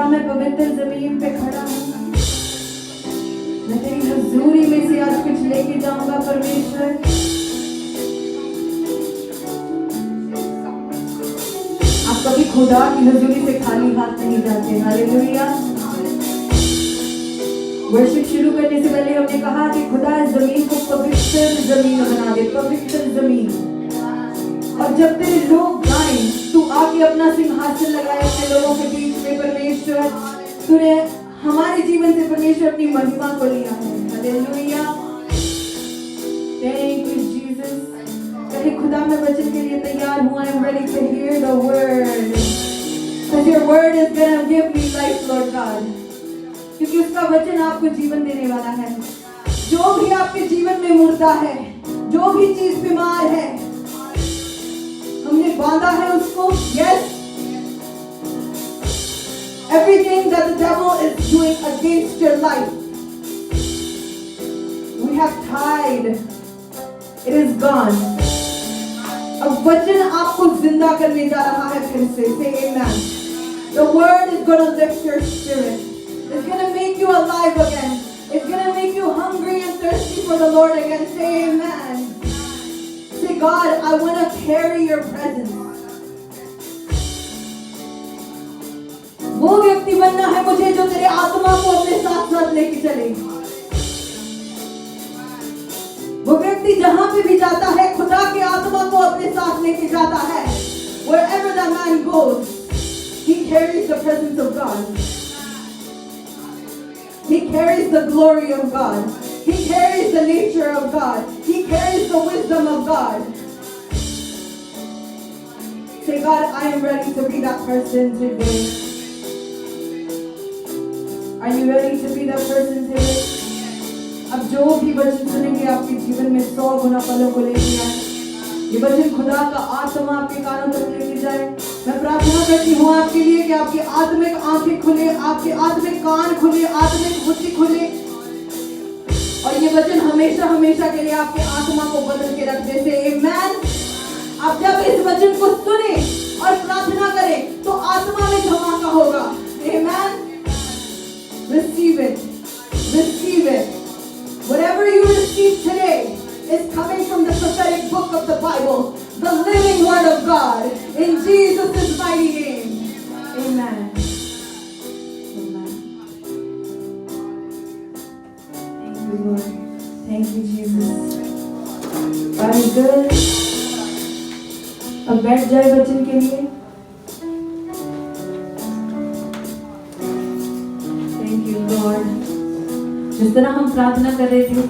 मैं पवित्र जमीन पे खड़ा हूँ, मैं तेरी हजूरी में से आज कुछ लेके जाऊंगा परमेश्वर। आप कभी खुदा की हजूरी से खाली हाथ नहीं जाते। हालेलुया। वर्शिप शुरू करने से पहले हमने कहा कि खुदा इस जमीन को पवित्र जमीन बना दे, पवित्र जमीन। और जब तेरे लोग गाएं, तू आके अपना सिंहासन लगाए अपने लोगों के बीच में परमेश्वर। तूने हमारे जीवन से परमेश्वर अपनी महिमा को लिया है। हालेलुया। Thank you Jesus. कहे खुदा मैं वचन के लिए तैयार हूँ। I am ready to hear the word, because your word is going to give me life, Lord God. क्योंकि उसका वचन आपको जीवन देने वाला है। जो भी आपके जीवन में मुर्दा है, जो भी चीज बीमार है, हमने बांधा है उसको। Yes. Everything that the devil is doing against your life, we have tied. It is gone. अब वचन आपको जिंदा करने जा रहा है फिर से। Say amen. The word is going to lift your spirit. It's going to make you alive again. It's going to make you hungry and thirsty for the Lord again. Say amen. Say, God, I want to carry your presence. वो व्यक्ति बनना है मुझे जो तेरे आत्मा को अपने साथ साथ लेके चले। वो व्यक्ति जहां पे भी जाता है, खुदा की आत्मा को अपने साथ लेके जाता है। Wherever that man goes, he carries the presence of God. He carries the glory of God. He carries the nature of God. He carries the wisdom of God. Say, God, I am ready to be that person today. Are you ready to be that person today? अब जो भी वचन सुनेंगे आपके जीवन में 100 गुना फलों को लेके आए। ये वचन खुदा का आत्मा आपके कानों तक लेके जाए। मैं प्रार्थना करती हूँ आपके लिए कि आपकी आत्मिक आंखें खुले, आपके आत्मिक कान खुले, आत्मिक बुद्धि खुले, और ये वचन हमेशा हमेशा के लिए आपके आत्मा को बदल के रख दे। से आमेन। आप जब इस वचन को सुने और प्रार्थना करें तो आत्मा में धमाका होगा। आमेन। Receive it. Receive it. Whatever you receive today is coming from the prophetic book of the Bible, the living word of God, in Jesus' mighty name. Amen. Amen. Thank you, Lord. Thank you, Jesus. God is good. अब बैठ जाए वचन के लिए। Thank you, Lord. जिस तरह हम प्रार्थना कर रहे थे,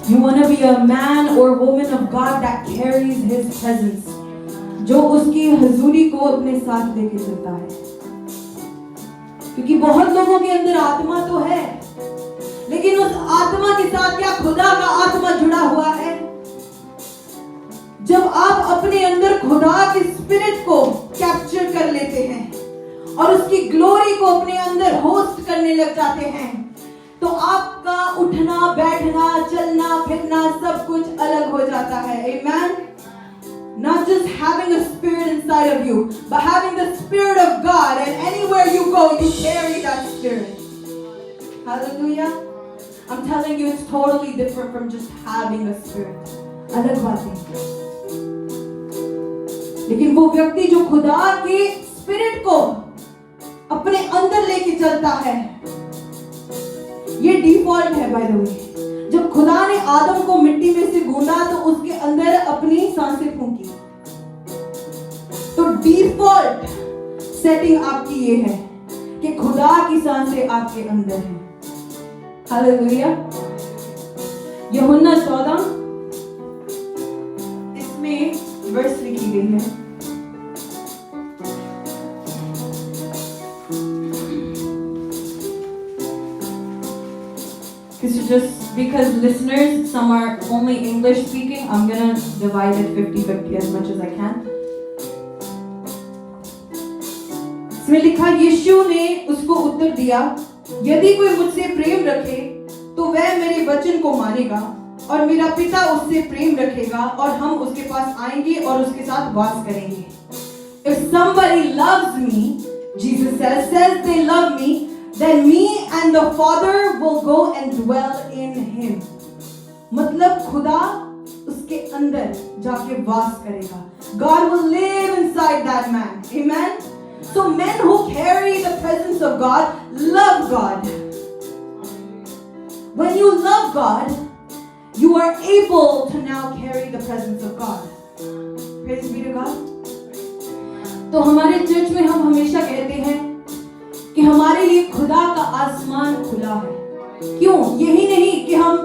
you want to be a man or woman of God that carries His presence, जो उसकी हजूरी को अपने साथ लेके चलता है। क्योंकि बहुत लोगों के अंदर आत्मा तो है, लेकिन उस आत्मा के साथ क्या खुदा का आत्मा जुड़ा हुआ है? जब आप अपने अंदर खुदा के स्पिरिट को कैप्चर कर लेते हैं और उसकी ग्लोरी को अपने अंदर होस्ट करने लग जाते हैं, तो आपका उठना, बैठना, चलना, फिरना सब कुछ अलग हो जाता है। Amen. Not just having a spirit inside of you, but having the spirit of God, and anywhere you go, you carry that spirit. Hallelujah. I'm telling you, it's totally different from just having a spirit. अलग बात है। लेकिन वो व्यक्ति जो खुदा के spirit को अपने अंदर लेके चलता है, ये डिफॉल्ट है बाय द वे। जब खुदा ने आदम को मिट्टी में से गूंदा तो उसके अंदर अपनी सांसें फूंकी। तो डिफॉल्ट सेटिंग आपकी ये है कि खुदा की सांसें आपके अंदर हैं। हालेलुया। यूहन्ना 14 इसमें वर्स लिखी गई है। Just because listeners, some are only English speaking, I'm gonna divide it 50-50 as much as I can. इसमें लिखा, यीशु ने उसको उत्तर दिया, यदि कोई मुझसे प्रेम रखे तो वह मेरे वचन को मानेगा और मेरा पिता उससे प्रेम रखेगा और हम उसके पास आएंगे और उसके साथ वास करेंगे। If somebody loves me, Jesus says they love me, then me and the Father will go and dwell in him. मतलब खुदा उसके अंदर जाके वास करेगा. God will live inside that man. Amen. So men who carry the presence of God love God. When you love God, you are able to now carry the presence of God. Praise be to God. तो हमारे church में हम हमेशा कहते हैं कि हमारे लिए खुदा का आसमान खुला है. क्यों? यही नहीं कि हम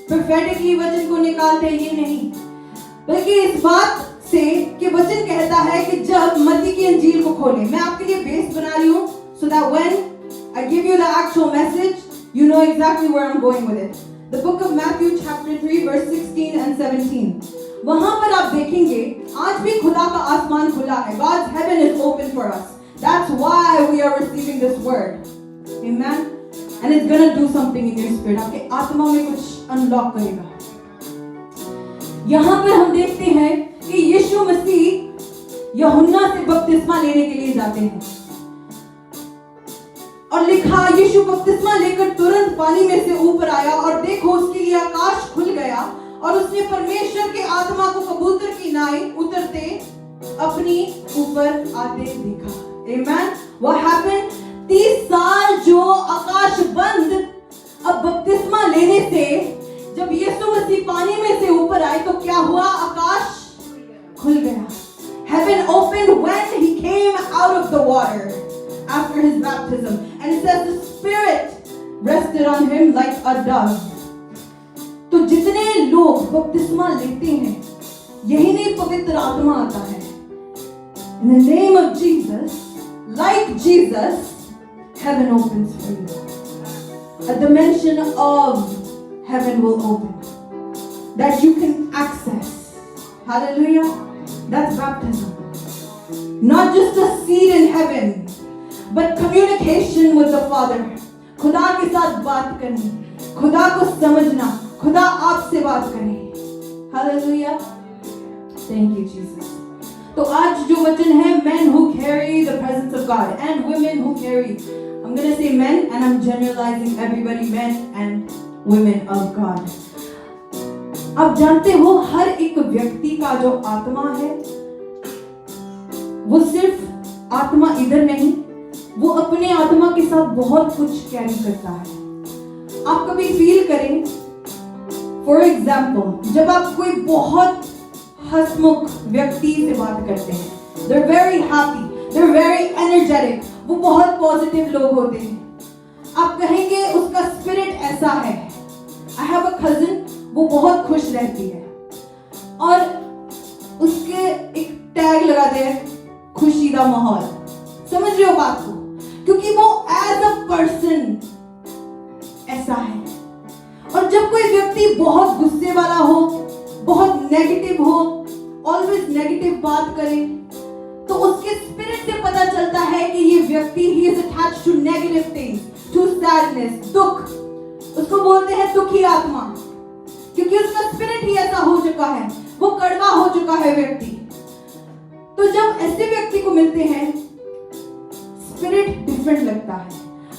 प्रोफेटिकली वचन को निकालते हैं, ये नहीं, बल्कि इस बात से कि वचन कहता है कि जब मत्ती की इंजील को खोलें. मैं आपके लिए बेस बना रही हूँ so that when I give you the actual message, you know exactly where I'm going with it. The book of Matthew chapter 3 verse 16 and 17. वहां पर आप देखेंगे आज भी खुदा का आसमान खुला है. God's heaven is open for us. That's why we are receiving this word. Amen. And it's gonna do something in your spirit. आपके आत्मा में कुछ अनलॉक करेगा. यहाँ पर हम देखते हैं कि यीशु मसीह यूहन्ना से बपतिस्मा लेने के लिए जाते हैं और लिखा यीशु बपतिस्मा लेकर तुरंत पानी में से ऊपर आया और देखो उसके लिए आकाश खुल गया और उसने परमेश्वर के आत्मा को कबूतर की नाई उतरते अपनी ऊपर आते देखा. Amen. What happened? 30 साल जो आकाश बंद, अब बपतिस्मा लेने से जब यीशु मसीह पानी में से ऊपर आए तो क्या हुआ? आकाश खुल गया. Heaven opened when he came out of the water after his baptism, and it says the Spirit rested on him like a dove. तो जितने लोग बपतिस्मा लेते हैं, यही नहीं पवित्र आत्मा आता है. In the name of Jesus, like Jesus, heaven opens for you. A dimension of heaven will open that you can access. Hallelujah. That's baptism. Not just a seat in heaven, but communication with the Father. खुदा के साथ बात करनी, खुदा को समझना, खुदा आपसे बात करे. Hallelujah. Thank you, Jesus. तो आज जो वचन है, men who carry the presence of God and women who carry. I'm going to say men and I'm generalizing everybody, men and women of God. आप जानते हो हर एक व्यक्ति का जो आत्मा है वो सिर्फ आत्मा इधर नहीं, वो अपने आत्मा के साथ बहुत कुछ कैरी करता है. आप कभी फील करें, फॉर एग्जाम्पल, जब आप कोई बहुत हंसमुख व्यक्ति से बात करते हैं, they're very happy, they're very energetic, वो बहुत पॉजिटिव लोग होते हैं. आप कहेंगे उसका स्पिरिट ऐसा है. I have a cousin, वो बहुत खुश रहती है और उसके एक टैग लगाते हैं खुशी का माहौल. समझ रहे हो बात को? क्योंकि वो एज अ पर्सन ऐसा है. और जब कोई व्यक्ति बहुत गुस्से वाला हो, बहुत नेगेटिव हो, ऑलवेज नेगेटिव बात करे, तो उसके स्पिरिट से पता चलता है कि ये व्यक्ति ही is attached to negative things, to sadness, दुख. उसको बोलते हैं दुखी आत्मा, क्योंकि उसका स्पिरिट ही ऐसा हो चुका है, वो कड़वा हो चुका है व्यक्ति. तो जब ऐसे व्यक्ति को मिलते हैं, स्पिरिट डिफरेंट लगता है.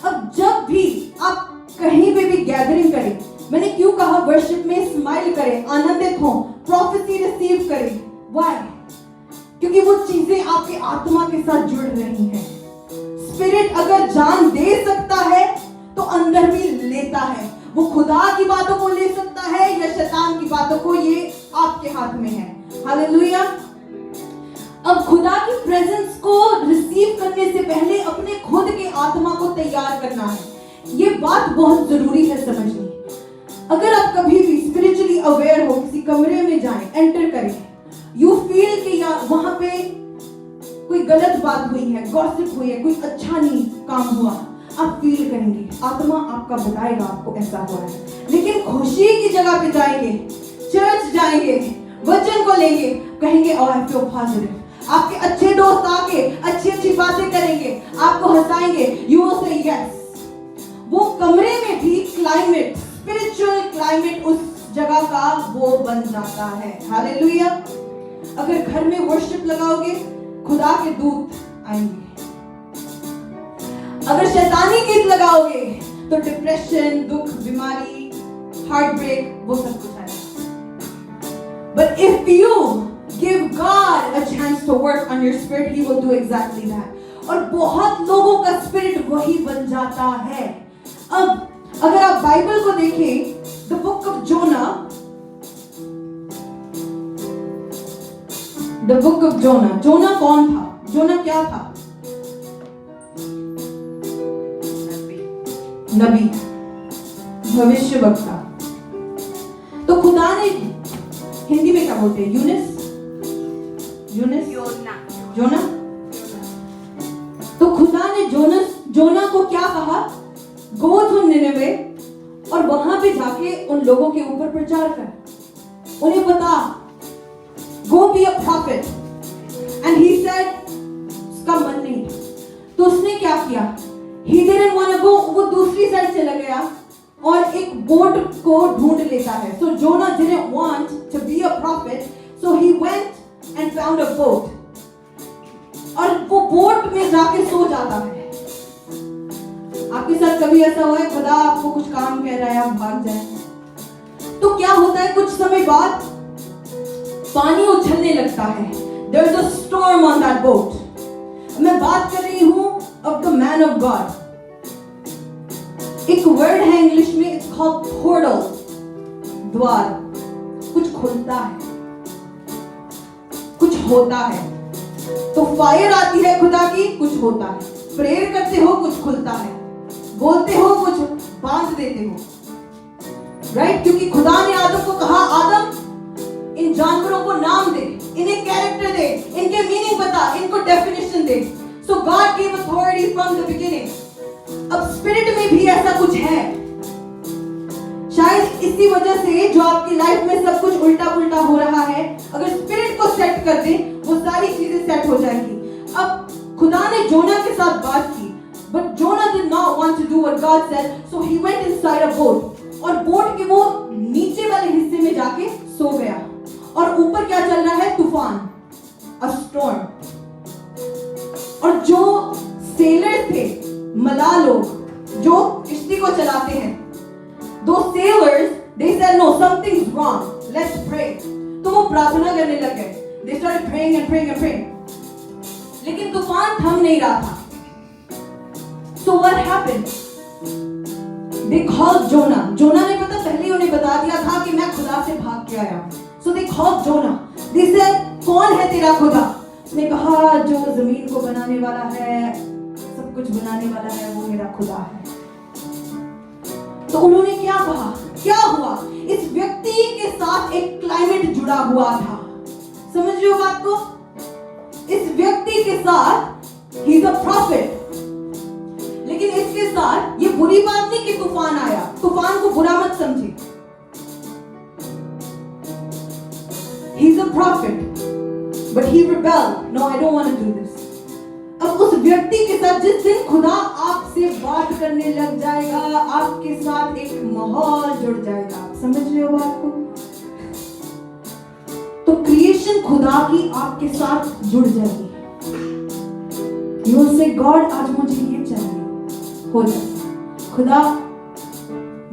अब जब भी आप कहीं पे भी गैदरिंग करें, मैंने क्यों कहा वर्शिप में स्माइल करें, आनंदित हो, प्रोफेसी रिसीव करें. व्हाई? क्योंकि वो चीजें आपके आत्मा के साथ जुड़ रही हैं. स्पिरिट अगर जान दे सकता है तो अंदर भी लेता है. वो खुदा की बातों को ले सकता है या शैतान की बातों को, ये आपके हाथ में है. हालेलुया. अब खुदा की प्रेजेंस को रिसीव करने से पहले अपने खुद के आत्मा को तैयार करना है. ये बात बहुत जरूरी है समझनी. अगर आप कभी भी स्पिरिचुअली अवेयर हो, किसी कमरे में जाएं, एंटर करें, यू फील कि वहां पे कोई गलत बात हुई है, गॉसिप हुई है, कोई अच्छा नहीं काम हुआ, आप फील करेंगे, आत्मा आपका बताएगा आपको ऐसा हो रहा है. लेकिन खुशी की जगह पे जाएंगे, चर्च जाएंगे, वचन को लेंगे, कहेंगे ओह आई फील पॉजिटिव. आपके अच्छे दोस्त आके अच्छी अच्छी बातें करेंगे, आपको हंसाएंगे, यू विल से यस. वो कमरे में भी क्लाइमेट, स्पिरिचुअल क्लाइमेट उस जगह का वो बन जाता है. हालेलुया. अगर घर में वर्शिप लगाओगे, खुदा के दूत आएंगे. अगर शैतानी गीत लगाओगे तो डिप्रेशन, दुख, बीमारी, हार्ट ब्रेक, वो सब कुछ आएगा। But if you give God a chance to work on your spirit, He will do exactly that. और बहुत लोगों का स्पिरिट वही बन जाता है। अब अगर आप बाइबल को देखें, the book of Jonah, the book of Jonah, जोना कौन था? जोना क्या था? नबी, भविष्यवक्ता। तो खुदा ने, हिंदी में क्या बोलते हैं? यूनिस, जोना। तो खुदा ने जोना को क्या कहा? गो टू निनेवे और वहां पे जाके उन लोगों के ऊपर प्रचार कर, उन्हें बता, go be a prophet. And he said, उसका मन नहीं था, तो उसने क्या किया? He didn't want to go, वो दूसरी साइड चला गया और एक बोट को ढूंढ लेता है। So Jonah didn't want to be a prophet, so he went and found a boat. और वो बोट में जाके सो जाता है। आपके साथ कभी ऐसा हुआ है, खुदा आपको कुछ काम कह रहा है, आप भाग जाए, तो क्या होता है? कुछ समय बाद पानी उछलने लगता है। There's a storm on that boat. मैं बात कर रही हूं of the man of God. एक वर्ड है इंग्लिश में, it's called portal, द्वार। कुछ खुलता है, कुछ होता है। तो फायर आती है खुदा की, कुछ होता है। प्रेयर करते हो, कुछ खुलता है। बोलते हो, कुछ बांध देते हो, राइट? क्योंकि खुदा ने आदम को कहा, आदम इन जानवरों को नाम दे, इन्हें कैरेक्टर दे, इनके मीनिंग बता, इनको definition they. So God gave authority from the beginning. अब स्पिरिट में भी ऐसा कुछ है। शायद इसी वजह से जो आपकी लाइफ में सब कुछ उल्टा पुल्टा हो रहा है, अगर स्पिरिट को सेट कर दे, वो सारी चीजें सेट हो जाएंगी। अब खुदा ने जोना के साथ बात की, but Jonah did not want to do what God said, so he went inside a boat. और बोट के वो नीचे वाले हिस्से में जाके सो गया, और ऊपर क्या चल रहा है? तूफान, a storm। और जो सेलर थे, मला लोग जो किश्ती को चलाते हैं, दो sellers, they said no, something's wrong, let's pray। तो वो प्रार्थना करने लग गए। They started praying and praying and praying। लेकिन तूफान थम नहीं रहा था। So what happened? They called Jonah। जोना ने पता पहले उन्हें बता दिया था कि मैं खुदा से भाग के आया। So they called Jonah। They said, कौन है तेरा खुदा? उसने कहा, जो जमीन को बनाने वाला है, सब कुछ बनाने वाला है, वो मेरा खुदा है। तो उन्होंने क्या कहा? क्या हुआ? इस व्यक्ति के साथ एक क्लाइमेट जुड़ा हुआ था। समझ रहे हो बात को? इस व्यक्ति के साथ he is a prophet, लेकिन इसके साथ ये बुरी बात नहीं कि तूफान आया। तूफान को बुरा मत समझे। He is a prophet, but he rebelled. No, I don't want to do this. अब उस व्यक्ति के साथ जिस दिन खुदा आपसे बात करने लग जाएगा, आपके साथ एक माहौल जुड़ जाएगा। आप समझ रहे हो बात को? तो क्रिएशन खुदा की आपके साथ जुड़ जाएगी। You will say, God, आज मुझे ये चाहिए, हो जाएगा। खुदा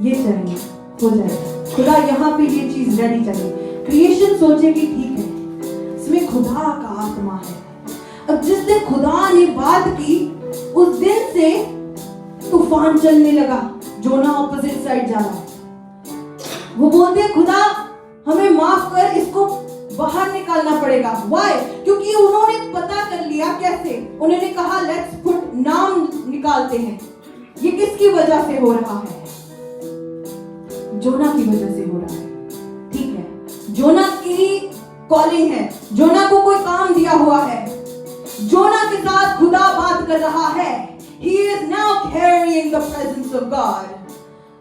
ये चाहिए, हो जाएगा। खुदा यहाँ पे ये चीज रेडी चाहिए। क्रिएशन सोचेगी ठीक है, इसमें खुदा का आत्मा है। अब जिस दिन खुदा ने बात की, उस दिन से तूफान चलने लगा। जोना ऑपोजिट साइड जा रहा है। वो बोलते हैं, खुदा हमें माफ कर, इसको बाहर निकालना पड़ेगा। व्हाई? क्योंकि उन्होंने पता कर लिया। कैसे? उन्होंने कहा, लेट्स पुट, नाम निकालते हैं। ये किसकी वजह से हो रहा है? जोना की वजह से हो रहा है। ठीक है, जोना की कॉलिंग है, जोना को कोई काम दिया हुआ है, जोना के साथ खुदा बात कर रहा है। He is now carrying the presence of God.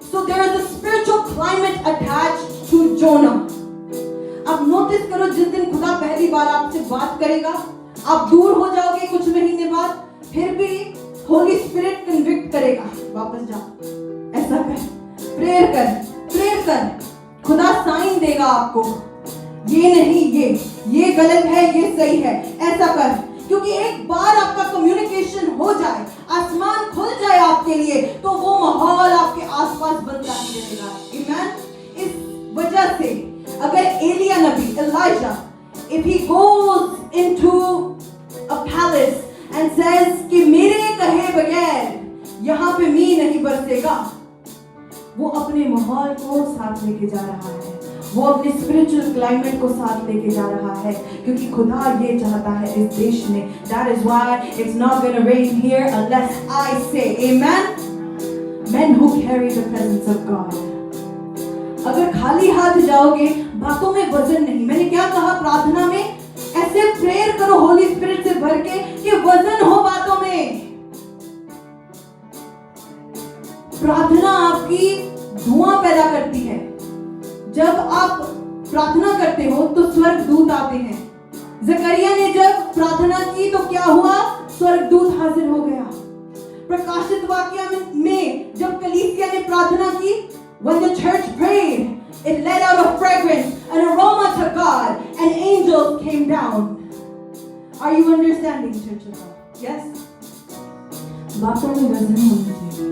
So there is a spiritual climate attached to Jonah. आप नोटिस करो, जिस दिन खुदा पहली बार आपसे बात करेगा, आप दूर हो जाओगे कुछ महीने बाद, फिर भी होली स्पिरिट कन्विक्ट करेगा, वापस जा, ऐसा कर, प्रेयर कर, प्रेयर कर। खुदा साइन देगा आपको, ये नहीं, ये गलत है, ये सही है, ऐसा कर। क्योंकि एक बार आपका कम्युनिकेशन हो जाए, आसमान खुल जाए आपके लिए, तो वो माहौल आपके आसपास बनता ही रहेगा। आमीन। इस वजह से अगर एलिया नबी, Elijah, if he goes into a palace and says कि मेरे कहे बगैर यहाँ पे मींह नहीं बरसेगा, वो अपने माहौल को साथ लेके जा रहा है, वो अपने स्पिरिचुअल क्लाइमेट को साथ लेके जा रहा है, क्योंकि खुदा ये चाहता है इस देश में। That is why it's not going to rain here unless I say amen. Men who carry the presence of God. अगर खाली हाथ जाओगे, बातों में वजन नहीं। मैंने क्या कहा प्रार्थना में? ऐसे प्रेयर करो होली स्पिरिट से भर के कि वजन हो बातों में। प्रार्थना आपकी धुआं पैदा करती है। जब आप प्रार्थना करते हो तो स्वर्गदूत आते हैं। जकरिया ने जब प्रार्थना की तो क्या हुआ? स्वर्गदूत हाजिर हो गया। प्रकाशित वाक्य में जब कलीसिया ने प्रार्थना की, when the church prayed, it let out a fragrance, an aroma to God, and angels came down. Are you understanding, church of God? Yes? बातों में वजन होना चाहिए।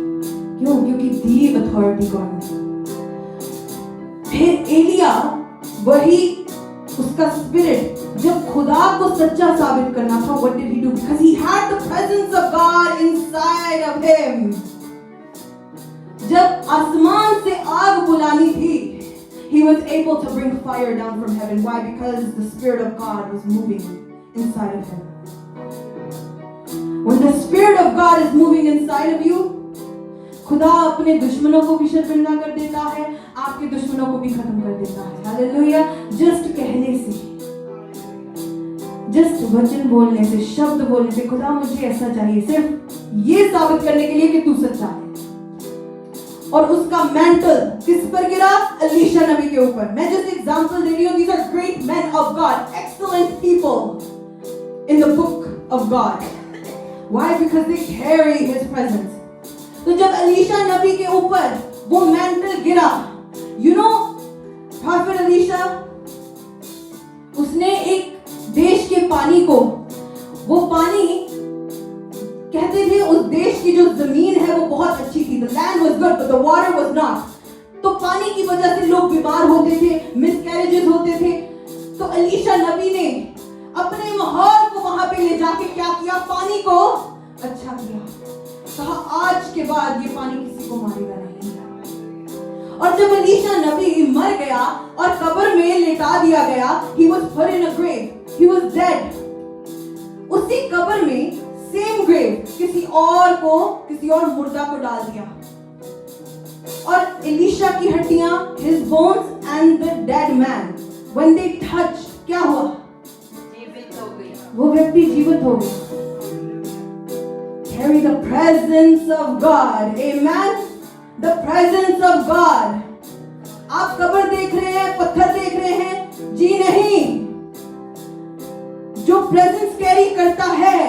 क्यों? क्योंकि दी अथॉरिटी गॉड ने। फिर एलिया, वही उसका स्पिरिट जब खुदा को सच्चा साबित करना था, what did he do? Because he had the presence of God inside of him. जब आसमान से आग बुलानी थी, he was able to bring fire down from heaven. Why? Because the Spirit of God was moving inside of him. When the Spirit of God is moving inside of you, खुदा अपने दुश्मनों को भी शर्मिंदा कर देता है, आपके दुश्मनों को भी खत्म कर देता है। हालेलुया। जस्ट कहने से, जस्ट वचन बोलने से, शब्द बोलने से, खुदा मुझे ऐसा चाहिए, सिर्फ ये साबित करने के लिए कि तू सच्चा है। और उसका मैंटल किस पर गिरा? एलीशा नबी के ऊपर। मैं जस्ट एग्जांपल दे रही हूँ। These are great men of God, excellent people in the book of God. Why? Because they carry His presence. तो जब एलीशा नबी के ऊपर वो मैंटल गिरा, you know, प्रॉफिट एलीशा, उसने एक देश के पानी को, वो पानी कहते थे उस देश की जो जमीन है वो बहुत अच्छी थी। The land was good, but the water was not. तो पानी की वजह से लोग बीमार होते थे, मिसकैरेजेस होते थे। तो एलीशा नबी ने अपने माहौल को वहां पे ले जाके क्या किया? पानी को अच्छा किया। कहा आज के बाद ये पानी किसी को मारेगा नहीं। और जब एलीशा नबी मर गया और कब्र में लेटा दिया गया, he was put in a grave, he was dead. उसी कब्र में सेम ग्रेव किसी और मुर्दा को डाल दिया। और एलीशा की हड्डियां, his bones and the dead man, when they touched, क्या हुआ? जीवित हो गया। वो व्यक्ति जीवित हो गया। Carry the presence of God. Amen. The presence of God. आप कब्र देख रहे हैं, पत्थर देख रहे हैं, जी नहीं। जो प्रेजेंस कैरी करता है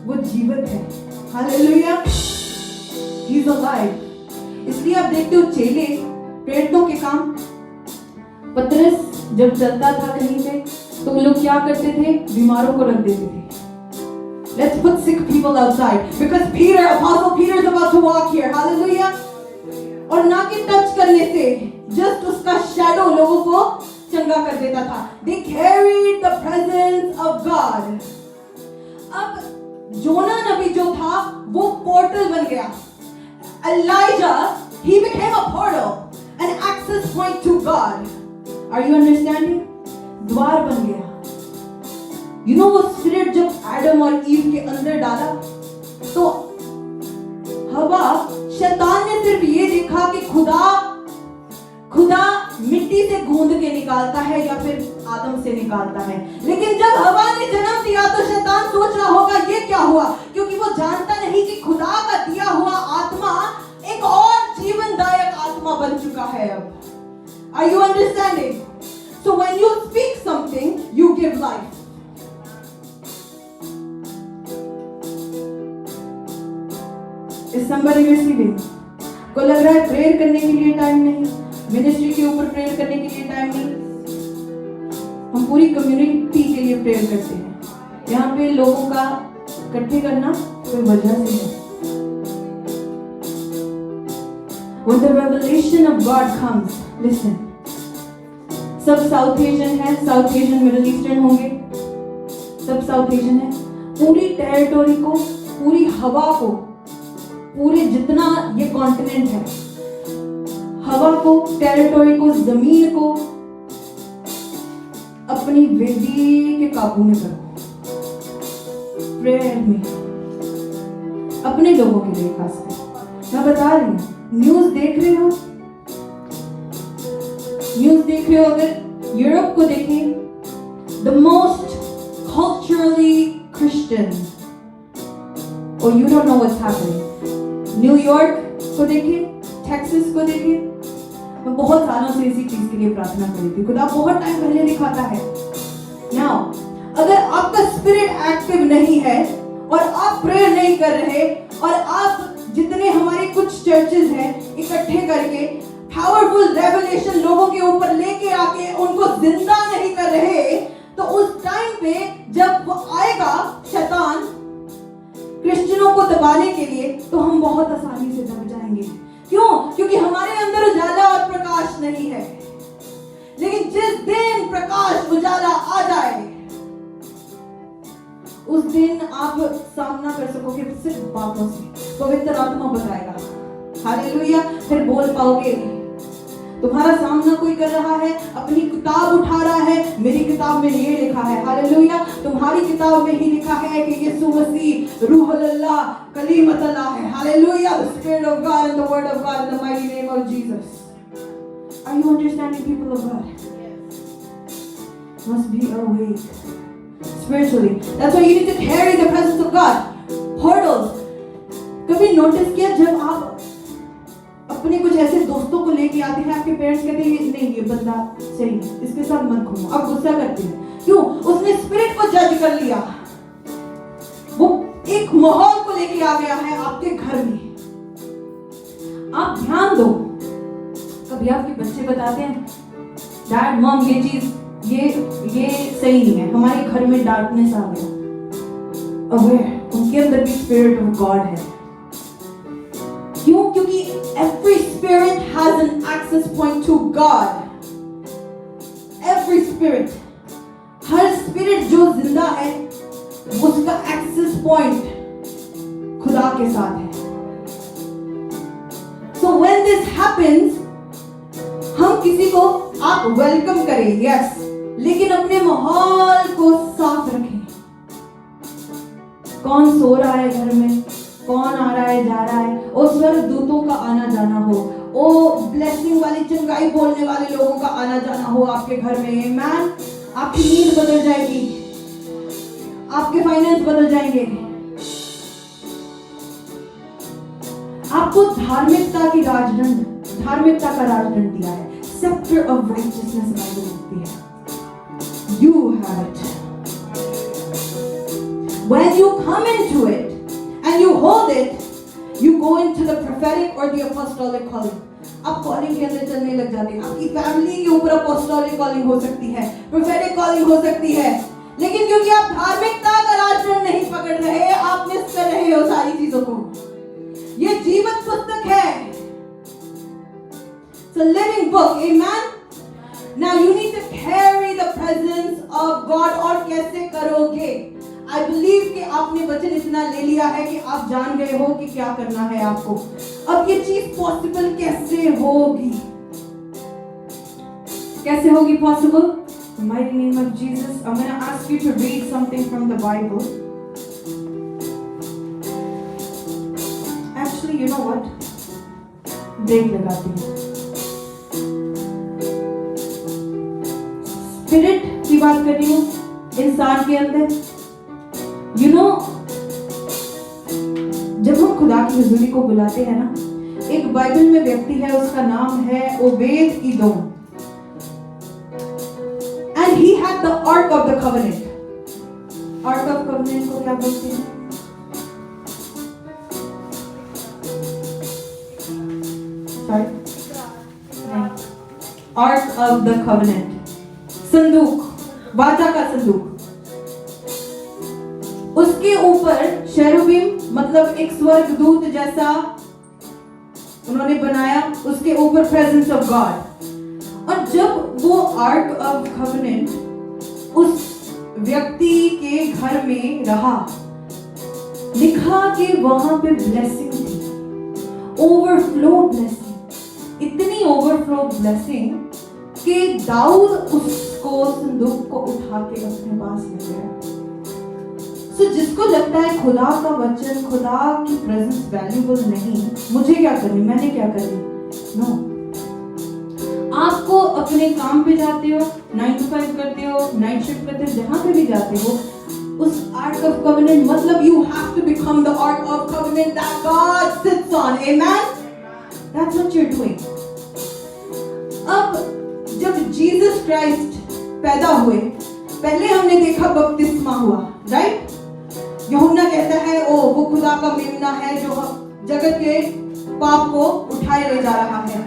वो जीवित है। हालेलुया। He is alive. इसलिए आप देखते हो चेले प्रेरितों के काम, पतरस जब चलता था कहीं पे तो वो लोग क्या करते थे? बीमारों को रख देते थे। Let's put sick people outside because Peter, Apostle Peter is about to walk here. Hallelujah. और ना कि टच करने से just उसका शैडो लोगों को चंगा कर देता था। They carried the presence of God. अब जोना नबी जो था वो पोर्टल बन गया। Elijah, he became a portal, an access point to God. Are you understanding? द्वार बन गया। You know वो स्पिरिट जब एडम और ईव के अंदर डाला तो हवा, शैतान ने सिर्फ ये देखा कि खुदा मिट्टी से गूंद के निकालता है या फिर आदम से निकालता है। लेकिन जब हवा ने जन्म दिया तो शैतान सोच रहा होगा ये क्या हुआ, क्योंकि वो जानता नहीं कि खुदा का दिया हुआ आत्मा एक और जीवनदायक आत्मा बन चुका है अब। Are you understanding? So when you speak something, you give life. Is somebody receiving? को लग रहा है प्रेयर करने के लिए टाइम नहीं, मिनिस्ट्री के ऊपर प्रेयर करने के लिए टाइम नहीं। हम पूरी कम्युनिटी के लिए प्रेयर करते हैं। यहाँ पे लोगों का इकट्ठे करना कोई वजह से है। When the revelation of God comes, listen. सब साउथ एशियन है, साउथ एशियन मिडिल ईस्टर्न होंगे, सब साउथ एशियन है. पूरी टेरिटोरी को, पूरी हवा को, पूरे जितना ये कॉन्टिनेंट है, हवा को, टेरिटोरी को, जमीन को अपनी वेदी के काबू में करो. प्रेयर में अपने लोगों के लिए खास कर मैं बता रही हूँ. न्यूज देख रहे हो, अगर यूरोप को देखें, द मोस्ट कल्चरली क्रिश्चियन, और you don't know what's happening. New York को देखें, टेक्सास को देखें. मैं बहुत सालों से इसी चीज के लिए प्रार्थना कर रही थी. खुदा बहुत टाइम पहले दिखाता है. नाउ अगर आपका स्पिरिट एक्टिव नहीं है और आप प्रेयर नहीं कर रहे, और आप जितने हमारे कुछ चर्चेज हैं इकट्ठे करके पावरफुल रेवलेशन लोगों के ऊपर लेके आके उनको जिंदा नहीं कर रहे, तो उस टाइम पे जब वो आएगा शैतान क्रिश्चियनों को दबाने के लिए, तो हम बहुत आसानी से दब जाएंगे. क्यों? क्योंकि हमारे अंदर उजाला और प्रकाश नहीं है. लेकिन जिस दिन प्रकाश उजाला आ जाए, उस दिन आप सामना कर सकोगे सिर्फ बातों से. पवित्र आत्मा बताएगा. हालेलुया. फिर बोल पाओगे. तुम्हारा सामना कोई कर रहा है, अपनी किताब उठा रहा है, मेरी किताब में ये लिखा है. हालेलुया. तुम्हारी किताब में ही लिखा है कि यीशु मसीह रूहुल अल्लाह कलीमत अल्लाह है. Hallelujah. The Spirit of God and the Word of God in the mighty name of Jesus. Are you understanding, people of God? Must be awake spiritually. That's why you need to carry the presence of God. Hurdles. कभी notice किया जब आप अपने कुछ ऐसे दोस्तों को लेके आते हैं, आपके पेरेंट्स कहते हैं नहीं ये बंदा सही है, इसके साथ मत घूमो, आप गुस्सा करते हैं. क्यों? उसने स्पिरिट को जज कर लिया. वो एक माहौल को लेके आ गया है आपके घर में. आप ध्यान दो. कभी आपके बच्चे बताते हैं डैड मॉम ये चीज ये सही नहीं है, हमारे घर में डार्कनेस आ गया. अवेयर, उनके अंदर भी स्पिरिट ऑफ गॉड है. क्यों? क्योंकि every spirit has an access point to God. Every spirit, her spirit जो जिंदा है उसका एक्सेस पॉइंट खुदा के साथ है. So when this happens, हम किसी को आप वेलकम करें, यस, लेकिन अपने माहौल को साफ रखें. कौन सो रहा है घर में, कौन आ रहा है जा रहा है, और स्वर्ग दूतों का आना जाना हो, ओ ब्लेसिंग वाली चंगाई बोलने वाले लोगों का आना जाना हो आपके घर में. मैन, आपकी नींद बदल जाएगी, आपके फाइनेंस बदल जाएंगे. आपको धार्मिकता का राजदंड दिया है. Scepter of righteousness बाइबल बोलती है. You have it. When you come into it and you hold it, you go into the prophetic or the apostolic calling. आप कॉलिंग के अंदर चलने लग जाते हैं. आपकी फैमिली के ऊपर apostolic calling हो सकती है, prophetic calling हो सकती है. लेकिन क्योंकि आप धार्मिकता का राजदंड नहीं पकड़ रहे, आप मिस कर रहे हो सारी चीजों को. ये जीवंत पुस्तक है. It's a living book. Amen. Now you need to carry the presence of God. और कैसे करोगे? I believe कि आपने वचन इतना ले लिया है कि आप जान गए हो कि क्या करना है आपको. अब ये चीज पॉसिबल कैसे होगी? कैसे होगी possible? In the mighty name of Jesus, I'm going to ask you to read something from the Bible. Actually, you know what? Break लगाती हूँ. स्पिरिट की बात कर रही हूँ इंसान के अंदर. You know, जब हम खुदा की हुजूरी को बुलाते हैं ना, एक बाइबल में व्यक्ति है, उसका नाम है Obed इदोम. And he had the Ark of the Covenant. Ark of Covenant को क्या बोलते हैं? Sorry? Ark of the Covenant. संदूक, वाचा का संदूक. उसके ऊपर शेरुबिम मतलब एक स्वर्गदूत जैसा उन्होंने बनाया, उसके ऊपर प्रेजेंस ऑफ गॉड। और जब वो आर्क ऑफ कवेनेंट उस व्यक्ति के घर में रहा, लिखा कि वहां पे ब्लेसिंग थी, ओवरफ्लो ब्लेसिंग, इतनी ओवरफ्लो ब्लेसिंग कि दाऊद उसको संदूक को उठा के अपने पास ले गया। सो जिसको लगता है खुदा का वचन, खुदा की प्रेजेंस वैल्यूबल नहीं, मुझे क्या करनी, मैंने क्या करनी, नो। आपको अपने काम पे जाते हो, 9 to 5 करते हो, नाइट शिफ्ट करते हो, जहां पे भी जाते हो, उस आर्क ऑफ कवेनेंट, मतलब you have to become the ark of covenant that God sits on, amen. That's what you are doing. अब जब जीसस क्राइस्ट पैदा हुए, पहले हमने देखा बपतिस्मा हुआ, राइट। यूहन्ना कहता है ओ वो खुदा का मेमना है जो जगत के पाप को उठाए ले जा रहा है।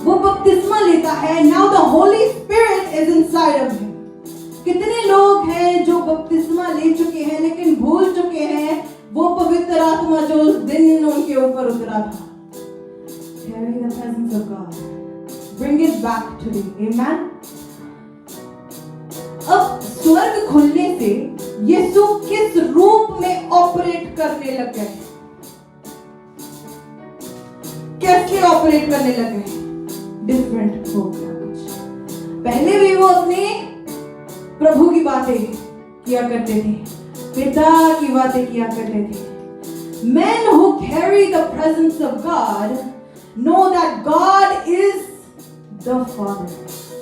वो बपतिस्मा लेता है। Now the Holi spirit is inside of him. कितने लोग हैं जो बपतिस्मा ले चुके हैं लेकिन भूल चुके हैं वो पवित्र आत्मा जो उस दिन उनके ऊपर उतरा था। Carry the presence of God. Bring it back today. Amen. अब स्वर्ग खुलने से यीशु किस रूप में ऑपरेट करने लग गए? कैसे ऑपरेट करने लग गए? डिफरेंट हो गया कुछ। पहले भी वो अपने प्रभु की बातें किया करते थे, पिता की बातें किया करते थे। Men who carry the presence of God know that God is the Father.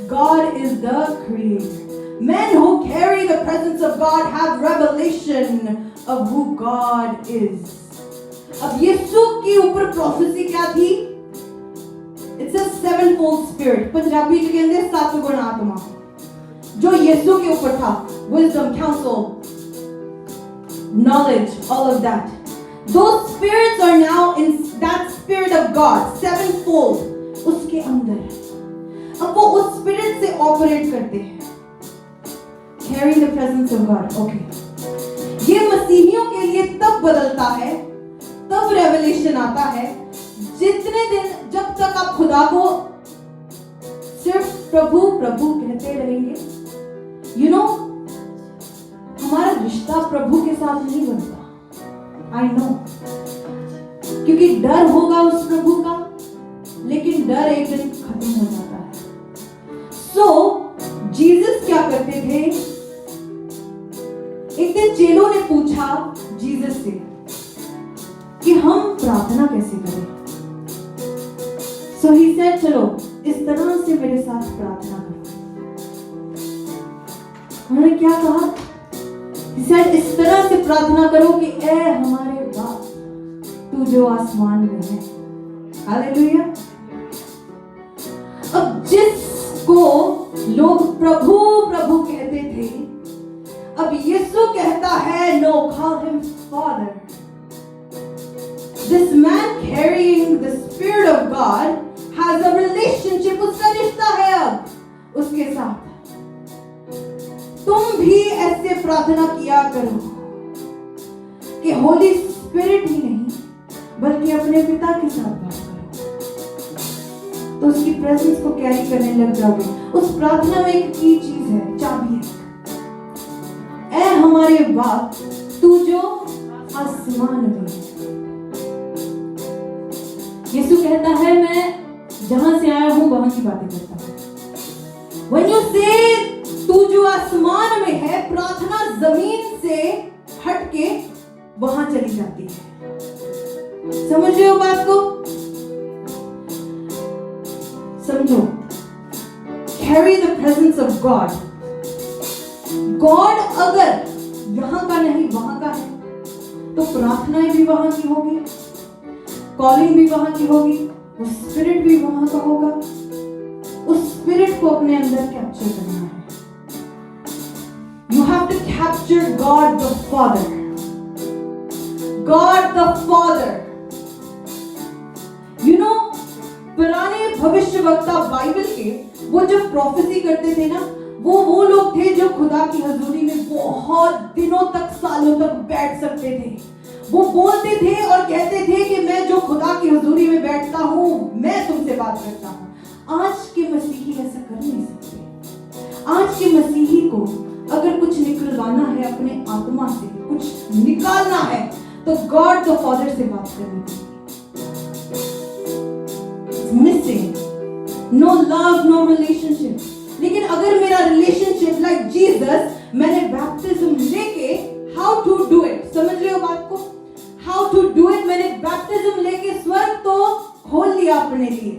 God is the Creator. Men who carry the presence of God have revelation of who God is. अब यीशु के ऊपर प्रोफेसी क्या थी? It's a sevenfold spirit. Punjabi में कहते हैं 7 गुण आत्मा जो यीशु के ऊपर था। Wisdom, counsel, knowledge, all of that. Those spirits are now in that spirit of God, sevenfold, उसके अंदर। अब वो उस स्पिरिट से ऑपरेट करते हैं। Carrying the presence of God. Okay. ये मसीहियों के लिए तब बदलता है, तब रेवलेशन आता है, जितने दिन जब तक आप खुदा को सिर्फ प्रभु प्रभु कहते रहेंगे। You know, हमारा रिश्ता प्रभु के साथ नहीं बनता। I know. क्योंकि डर होगा उस प्रभु का, लेकिन डर एक दिन खत्म हो जाता है। So, जीसस क्या करते थे? एक दिन चेलों ने पूछा जीसस से कि हम प्रार्थना कैसे करें। So he said, चलो इस तरह से मेरे साथ प्रार्थना करो। उन्होंने क्या कहा? He said, इस तरह से प्रार्थना करो कि ऐ हमारे बाप तू जो आसमान में है। हालेलुया। अब जिसको लोग प्रभु प्रभु कहते थे, अब यीशु कहता है no, call him Father. This man carrying the Spirit of God has a relationship, उसका रिश्ता है अब उसके साथ। तुम भी ऐसे प्रार्थना किया करो कि होली स्पिरिट ही नहीं बल्कि अपने पिता के साथ बात करो, तो उसकी प्रेजेंस को कैरी करने लग जाओगे। उस प्रार्थना में एक की चीज है, चाबी है। ऐ हमारे बाप तू जो आसमान में है। यीशु कहता है मैं जहां से आया हूं वहां की बातें करता हूं। When you say तू जो आसमान में है, प्रार्थना जमीन से हटके वहां चली जाती है। समझ रहे हो बात को? समझो। Carry the presence of God. God अगर यहां का नहीं वहां का है, तो प्रार्थनाएं भी वहां की होगी, कॉलिंग भी वहां की होगी, वो स्पिरिट भी वहां का होगा। उस स्पिरिट को अपने अंदर कैप्चर करना है। You have to capture God the Father. God the Father. You know, पुराने भविष्यवक्ता बाइबल के वो जो प्रोफेसी करते थे ना, वो लोग थे जो खुदा की हजूरी में बहुत दिनों तक, सालों तक बैठ सकते थे। वो बोलते थे और कहते थे कि मैं जो खुदा की हुजूरी में बैठता हूँ, मैं तुमसे बात करता हूँ। आज के मसीही ऐसा कर नहीं सकते। आज के मसीही को अगर कुछ निकलवाना है अपने आत्मा से, कुछ निकालना है, तो गॉड द फादर से बात करनी पड़ेगी। Missing no love, no relationship. लेकिन अगर मेरा रिलेशनशिप लाइक जीसस, मैंने बैप्टिज्म लेके, हाउ टू डू इट, समझ रहे हो बात को? हाउ टू डू इट, मैंने बैप्टिज्म लेके स्वर्ग तो खोल लिया अपने लिए,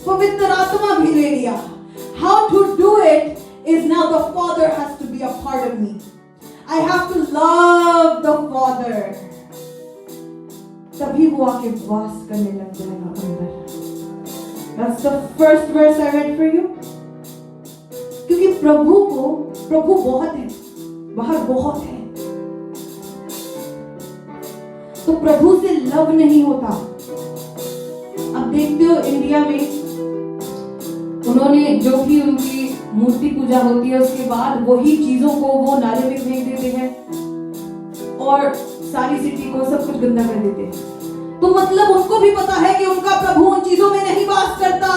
पवित्र आत्मा भी ले लिया। How to do it is now the Father has to be a part of me. I have to love the Father. तभी वो आके वास करने लग जाएगा अंदर। That's the first verse I read for you. क्योंकि प्रभु बहुत है, बाहर बहुत है, तो प्रभु से लव नहीं होता। अब देखते हो इंडिया में उन्होंने जो भी उनकी मूर्ति पूजा होती है, उसके बाद वही चीजों को वो नाले में फेंक देते हैं और सारी सिटी को सब कुछ गंदा कर देते हैं। तो मतलब उनको भी पता है कि उनका प्रभु उन चीजों में नहीं वास करता।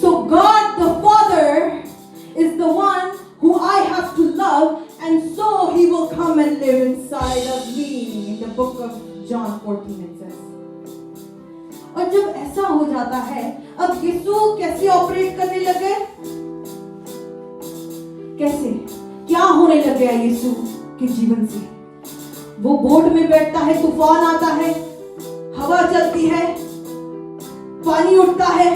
So God the Father is the one who I have to love, and so He will come and live inside of me. In the book of John 14 it says. और जब ऐसा हो जाता है, अब यीशु कैसे ऑपरेट करने लगे? कैसे क्या होने लग गया यीशु के जीवन से? वो बोट में बैठता है, तूफान आता है, हवा चलती है, पानी उठता है,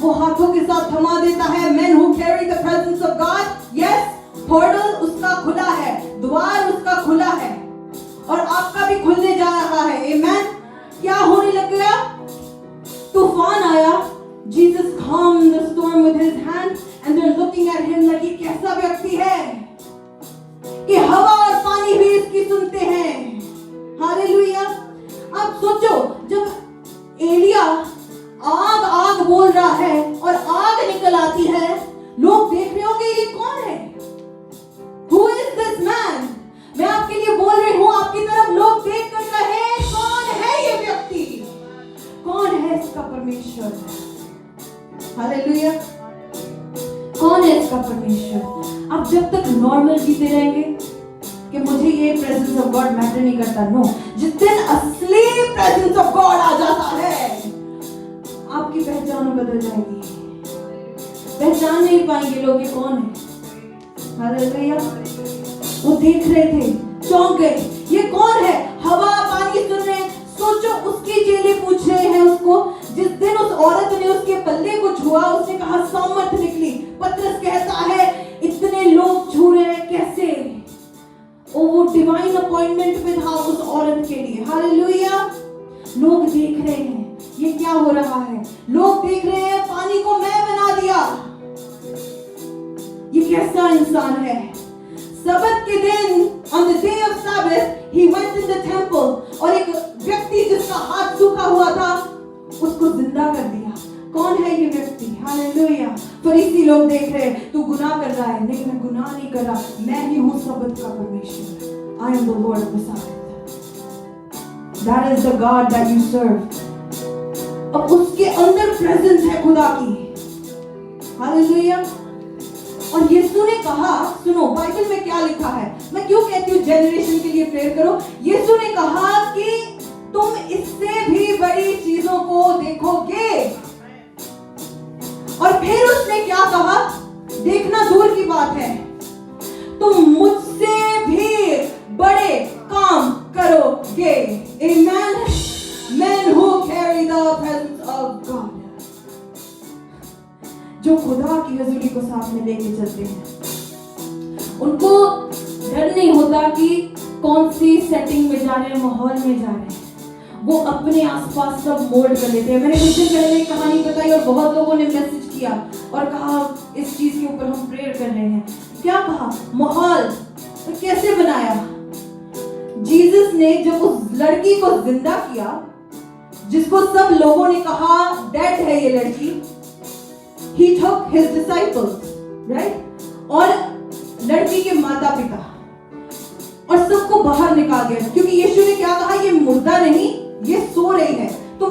वो हाथों के साथ थमा देता है। Men who carry the presence of God, yes, portal उसका खुला है, द्वार उसका खुला है, और आपका भी खुलने जा रहा है। Amen। क्या होने लग गया? तूफान आया, Jesus calmed the storm with his hand, and they're looking at him like ये कैसा व्यक्ति है कि हवा और पानी भी इसकी सुनते हैं। हालेलुया। अब सोचो, जब एलिया आग बोल रहा है और आग निकल आती है, लोग देख रहे होंगे ये कौन है? Who is this man? मैं आपके लिए बोल रही हूँ, आपकी तरफ लोग देख कर कहे कौन है ये व्यक्ति, कौन है इसका परमेश्वर? हालेलुया। कौन है इसका परमेश्वर? अब जब तक नॉर्मल जीते रहेंगे कि मुझे ये प्रेजेंस ऑफ गॉड मैटर नहीं करता, नो, जिस दिन असली प्रेजेंस ऑफ गॉड आ जाता है, आपकी पहचान बदल जाएगी। पहचान नहीं पाएंगे लोग ये कौन है। हालेलुया। वो देख रहे थे, चौंक गए, ये कौन है? हवा पानी सुन रहे। सोचो, उसके चेले पूछ रहे हैं उसको, जिस दिन उस औरत ने उसके पल्ले को छुआ, उसने कहा सामर्थ निकली। पतरस कहता है इतने लोग छू रहे हैं कैसे? वो डिवाइन अपॉइंटमेंट पे था उस औरत के लिए। हालेलुया। लोग देख रहे हैं ये क्या हो रहा है, लोग देख रहे हैं पानी को मैं बना दिया, ये कैसा इंसान है। सबत के दिन, on the day of Sabbath, he went in the temple, और एक व्यक्ति जिसका हाथ सूखा हुआ था उसको जिंदा कर दिया। कौन है ये व्यक्ति? हालेलुया। फरीसी लोग देख रहे हैं, तू गुनाह कर रहा है। नहीं, मैं गुनाह नहीं कर रहा, मैं ही हूँ सबत का परमेश्वर। I am the Lord of the Sabbath. That is the God that you serve. अब उसके अंदर प्रेजेंस है खुदा की। हालेलुया। और यीशु ने कहा, सुनो बाइबल में क्या लिखा है, मैं क्यों कहती हूँ जनरेशन के लिए प्रेयर करो। यीशु ने कहा कि तुम इससे भी बड़ी चीजों को देखोगे। और फिर उसने क्या कहा, देखना दूर की बात है, तुम मुझसे भी बड़े काम करोगे। Amen. Men who carry the presence of God, जो खुदा की हजूरी को साथ में लेके चलते हैं, उनको डर नहीं होता कि कौन सी सेटिंग में जा रहे हैं, माहौल में जा रहे हैं, वो अपने आसपास सब मोल्ड कर लेते हैं। मैंने कुछ दिन पहले एक कहानी बताई और बहुत लोगों ने मैसेज किया और कहा इस चीज के ऊपर हम प्रेयर कर रहे हैं। क्या कहा? माहौल तो कैसे बनाया? जीसस ने जब उस लड़की को जिंदा किया, जिसको सब लोगों ने कहा डेड है ये लड़की, he took his disciples, right? और लड़की के माता पिता और सबको बाहर निकाल दिया, क्योंकि यीशु ने क्या कहा, ये मुर्दा नहीं,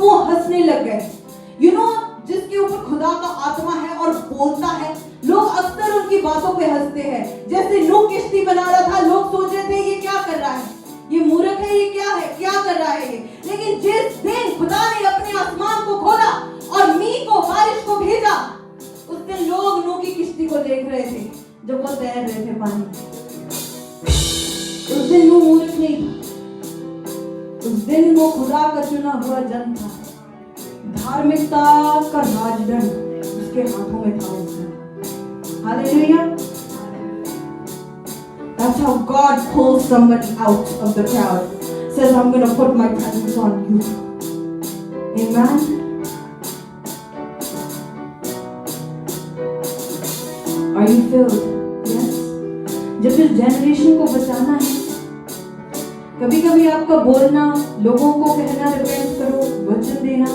वो हंसने लग गए। यू नो, जिसके ऊपर खुदा का आत्मा है और बोलता है, लोग अक्सर उनकी बातों पे हंसते हैं। जैसे नूह किश्ती बना रहा था, लोग सोच रहे थे ये क्या कर रहा है, ये मूर्ख है, ये क्या कर रहा है ये। लेकिन जिस दिन खुदा ने अपने आसमान को खोला और मींह को, बारिश को भेजा, उस दिन लोग नूह की किश्ती को देख रहे थे जब वो तैर रहे थे पानी में। उस दिन नूह मूर्ख नहीं था, उस दिन वो खुदा का चुना हुआ जन था। धार्मिकता का राजदंड उसके हाथों में था उस दिन। Hallelujah. That's how God pulls somebody out of the crowd. Says, I'm going to put my presence on you. Amen. Are you filled? Yes. जब इस जनरेशन को बचाना है, कभी कभी आपका बोलना, लोगों को कहना रिपेंट करो, वचन देना,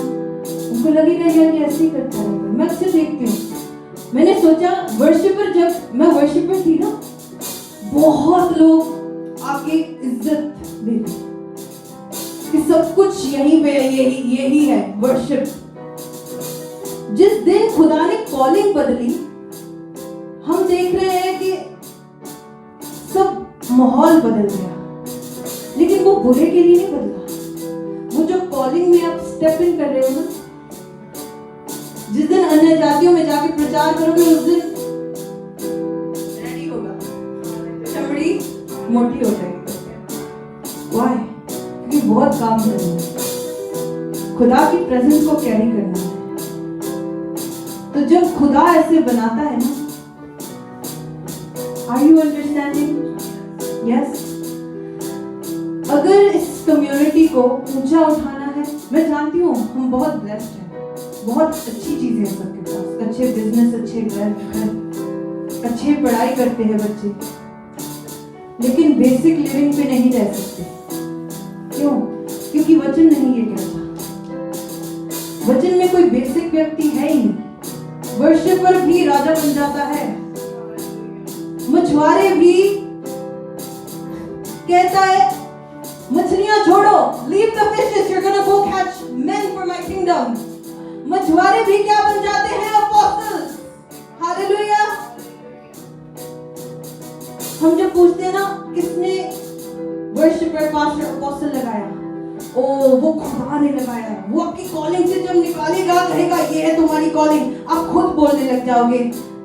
उनको लगेगा यार ये ऐसे ही करता रहेगा। मैं अक्सर देखती हूँ, मैंने सोचा वर्शिपर, जब मैं वर्शिपर थी ना, बहुत लोग आके इज्जत देते कि सब कुछ यहीं पे यही है वर्शिप। जिस दिन खुदा ने कॉलिंग बदली, हम देख रहे हैं कि सब माहौल बदल गया, लेकिन वो बुरे के लिए नहीं बदला। वो जो कॉलिंग में आप स्टेप इन कर रहे हो ना, जिस दिन अन्य जातियों में जाके प्रचार करोगे, उस दिन रेडी होगा, चमड़ी मोटी हो जाएगी। Why? क्योंकि बहुत काम करना है, खुदा की प्रेजेंस को कैरी करना है। तो जब खुदा ऐसे बनाता है ना, Are you understanding? Yes. अगर इस कम्युनिटी को ऊंचा उठाना है, मैं जानती हूँ हम बहुत ब्लेस्ड हैं, बहुत अच्छी चीजें हैं सबके पास, अच्छे बिजनेस, अच्छे घर, अच्छे पढ़ाई करते हैं बच्चे, लेकिन बेसिक लिविंग पे नहीं रह सकते। क्यों? क्योंकि वचन नहीं ये कहता। वचन में कोई बेसिक व्यक्ति है ही नहीं। वर्शिपर भी राजा बन जाता है, मछुआरे भी कहता है मछलियां छोड़ो, leave the fishes, you're gonna go catch men for my kingdom। मछुआरे भी क्या बन जाते हैं? apostles। हालेलुया। हम जब पूछते हैं ना किसने वर्शिपर, पास्टर, अपोस्टल लगाया, ओ वो खुदा ने लगाया। वो आपकी कॉलिंग से जब निकालेगा, कहेगा ये है तुम्हारी कॉलिंग, आप खुद बोलने लग जाओगे।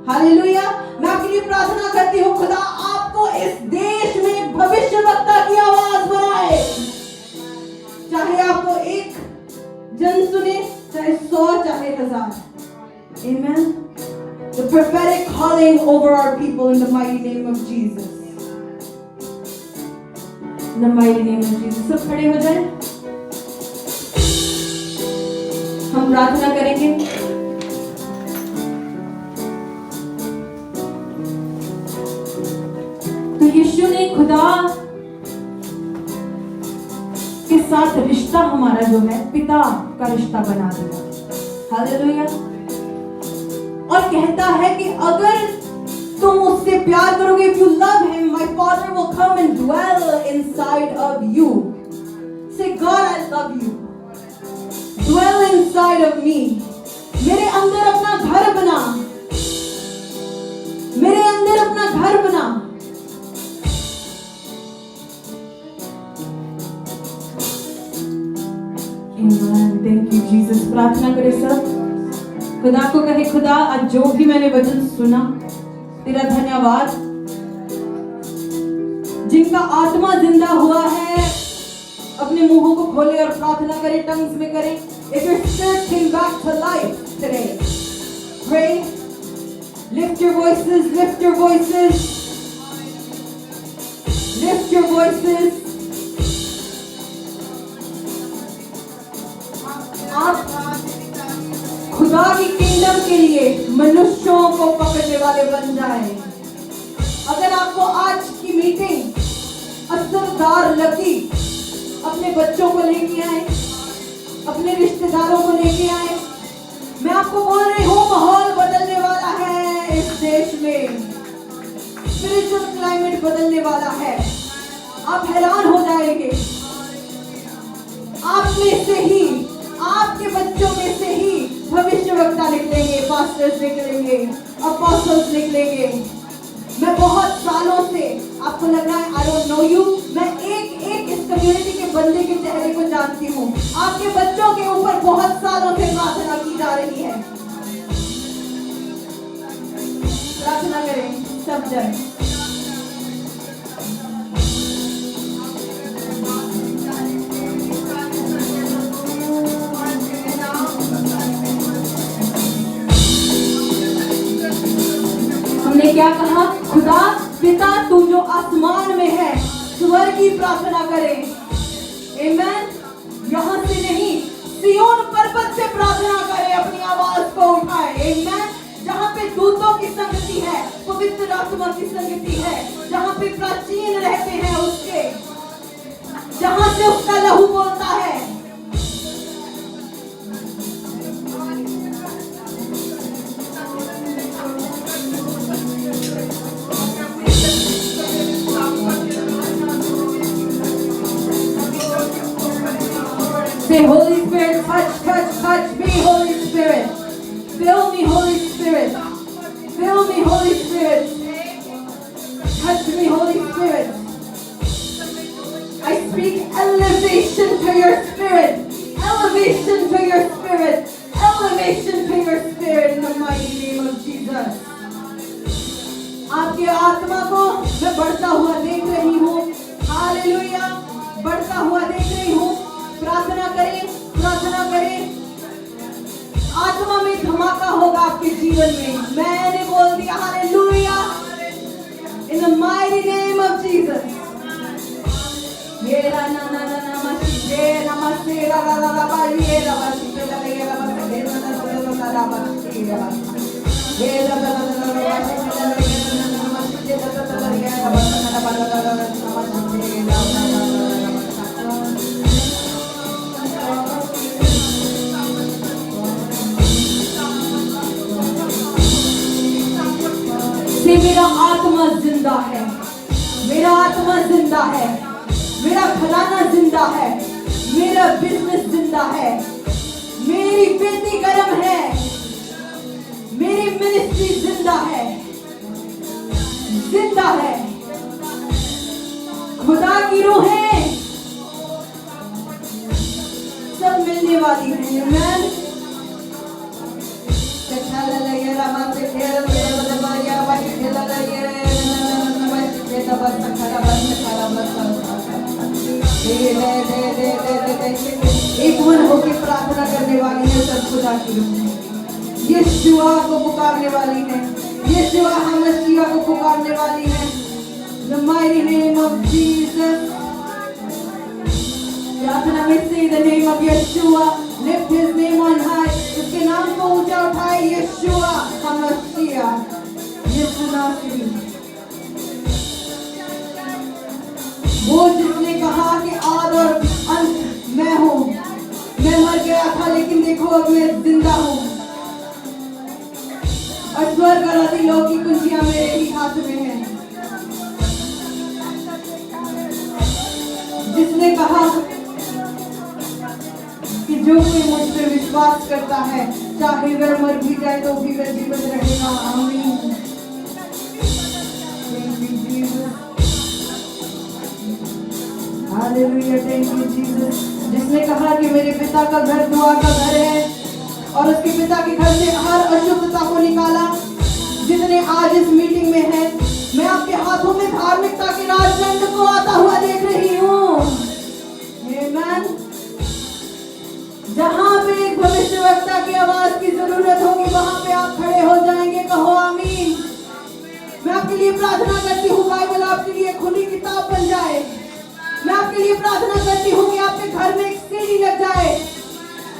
हालेलुया। मैं आपके लिए प्रार्थना करती हूँ, खुदा आपको इस देश में भविष्यवक्ता की आवाज बनाए। चाहे आपको एक जन सुने, चाहे 100, चाहे 1000। Amen. The prophetic calling over our people in the mighty name of Jesus. In the mighty name of Jesus. सब खड़े हो जाएं। हम प्रार्थना करेंगे। तो यीशु ने खुदा के साथ रिश्ता हमारा जो है पिता का रिश्ता बना दिया। हालेलुया। और कहता है कि अगर तुम उससे प्यार करोगे, if you love him, my father will come and dwell inside of you. Say, God, I love you. Dwell inside of me. मेरे अंदर अपना घर बना, मेरे अंदर अपना घर बना। Amen. Thank you, Jesus. प्रार्थना करें सब। खुदा को कहे, खुदा आज जो भी मैंने वचन सुना, तेरा धन्यवाद। जिनका आत्मा जिंदा हुआ है, अपने मुंहों को खोले और प्रार्थना करें, टंग्स में करें। If your spirit came back to life today, pray. Lift your voices, lift your voices, lift your voices. आप खुदा की किंगडम के लिए मनुष्यों को पकड़ने वाले बन जाएं। अगर आपको आज की मीटिंग असरदार लगी, अपने बच्चों को लेके आए, अपने रिश्तेदारों को लेके आए। मैं आपको बोल रही हूँ, माहौल बदलने वाला है इस देश में, स्पिरिचुअल क्लाइमेट बदलने वाला है। आप हैरान हो जाएंगे। आप में से ही, आपके प्रीचर्स निकलेंगे, अपोस्टल्स निकलेंगे। मैं बहुत सालों से, आपको लग रहा है आई डोंट नो यू, मैं एक एक इस कम्युनिटी के बंदे के चेहरे को जानती हूँ। आपके बच्चों के ऊपर बहुत सालों से प्रार्थना की जा रही है। प्रार्थना करें सब जन। हमने क्या कहा? खुदा पिता तू जो आसमान में है, स्वर्ग की प्रार्थना करें। आमेन। यहाँ से नहीं, सियोन पर्वत से प्रार्थना करें, अपनी आवाज को उठाए। आमेन। जहाँ पे दूतों की संगति है, पवित्र आत्मा की संगति है, जहाँ पे प्राचीन रहते हैं उसके, जहाँ से उसका लहू बोलता है। Say, Holy Spirit, touch, touch, touch me, Holy Spirit. Fill me, Holy Spirit. Fill me, Holy Spirit. Touch me, Holy Spirit. I speak elevation to your spirit. Elevation to your spirit. Elevation to your spirit in the mighty name of Jesus. आपके आत्मा को मैं बढ़ता हुआ देख रही हूँ। Hallelujah, बढ़ता हुआ देख रही हूँ। प्रार्थना करें, प्रार्थना करें। आत्मा में धमाका होगा आपके जीवन में। मैंने बोल दिया hallelujah, in the mighty name of Jesus. ये रा ना ना ना ना मस्ते नमस्ते रा रा रा रा बा ये रा मस्ते रा ये रा मस्ते रा ना ना ना रा मस्ते रा ये रा ना ना ना रा मस्ते रा ये रा ना मस्ते रा रा रा ये रा मस्ते रा रा रा रा मस्ते रा ना से मेरा आत्मा जिंदा है, मेरा आत्मा जिंदा है, मेरा खजाना जिंदा है, मेरा बिजनेस जिंदा है, मेरी बेटी गर्म है, मेरी मिनिस्ट्री जिंदा है, जिंदा है। खुदा की रूहें सब मिलने वाली हैं। आमीन। एक मन होकर प्रार्थना करने वाली है सब खुदा की रूह। यीशुआ को पुकारने वाली है, यीशुआ मसीह को पुकारने वाली है। The mighty name of Jesus. प्रार्थना में say the name of Yeshua, lift his name on high. उसके नाम को ऊंचा उठाए, यीशुआ मसीह, यीशु नासरी। वो जिसने कहा कि आद और अंत मैं हूँ, मैं मर गया था लेकिन देखो अब मैं जिंदा हूँ, और स्वर्ग और अधोलोक की कुंजियां मेरे ही हाथ में हैं। जिसने कहा कि जो कोई मुझ पर विश्वास करता है, चाहे वह मर भी जाए तो भी वह जीवित रहेगा। आमीन। Hallelujah, thank you Jesus. जिसने कहा कि मेरे पिता का घर दुआ का घर है और उसके पिता के घर से हर अशुद्धता को निकाला। जितने आज इस मीटिंग में है, मैं आपके हाथों में धार्मिकता के राजदंड को आता हुआ देख रही हूँ। आमीन। जहाँ पे एक भविष्यवक्ता की आवाज की जरूरत होगी, वहां पे आप खड़े हो जाएंगे। कहो आमीन। मैं आपके लिए प्रार्थना करती हूँ, बाइबल आपके लिए खुली किताब बन जाए। मैं आपके लिए प्रार्थना करती हूँ कि आपके घर में एक सीढ़ी लग जाए,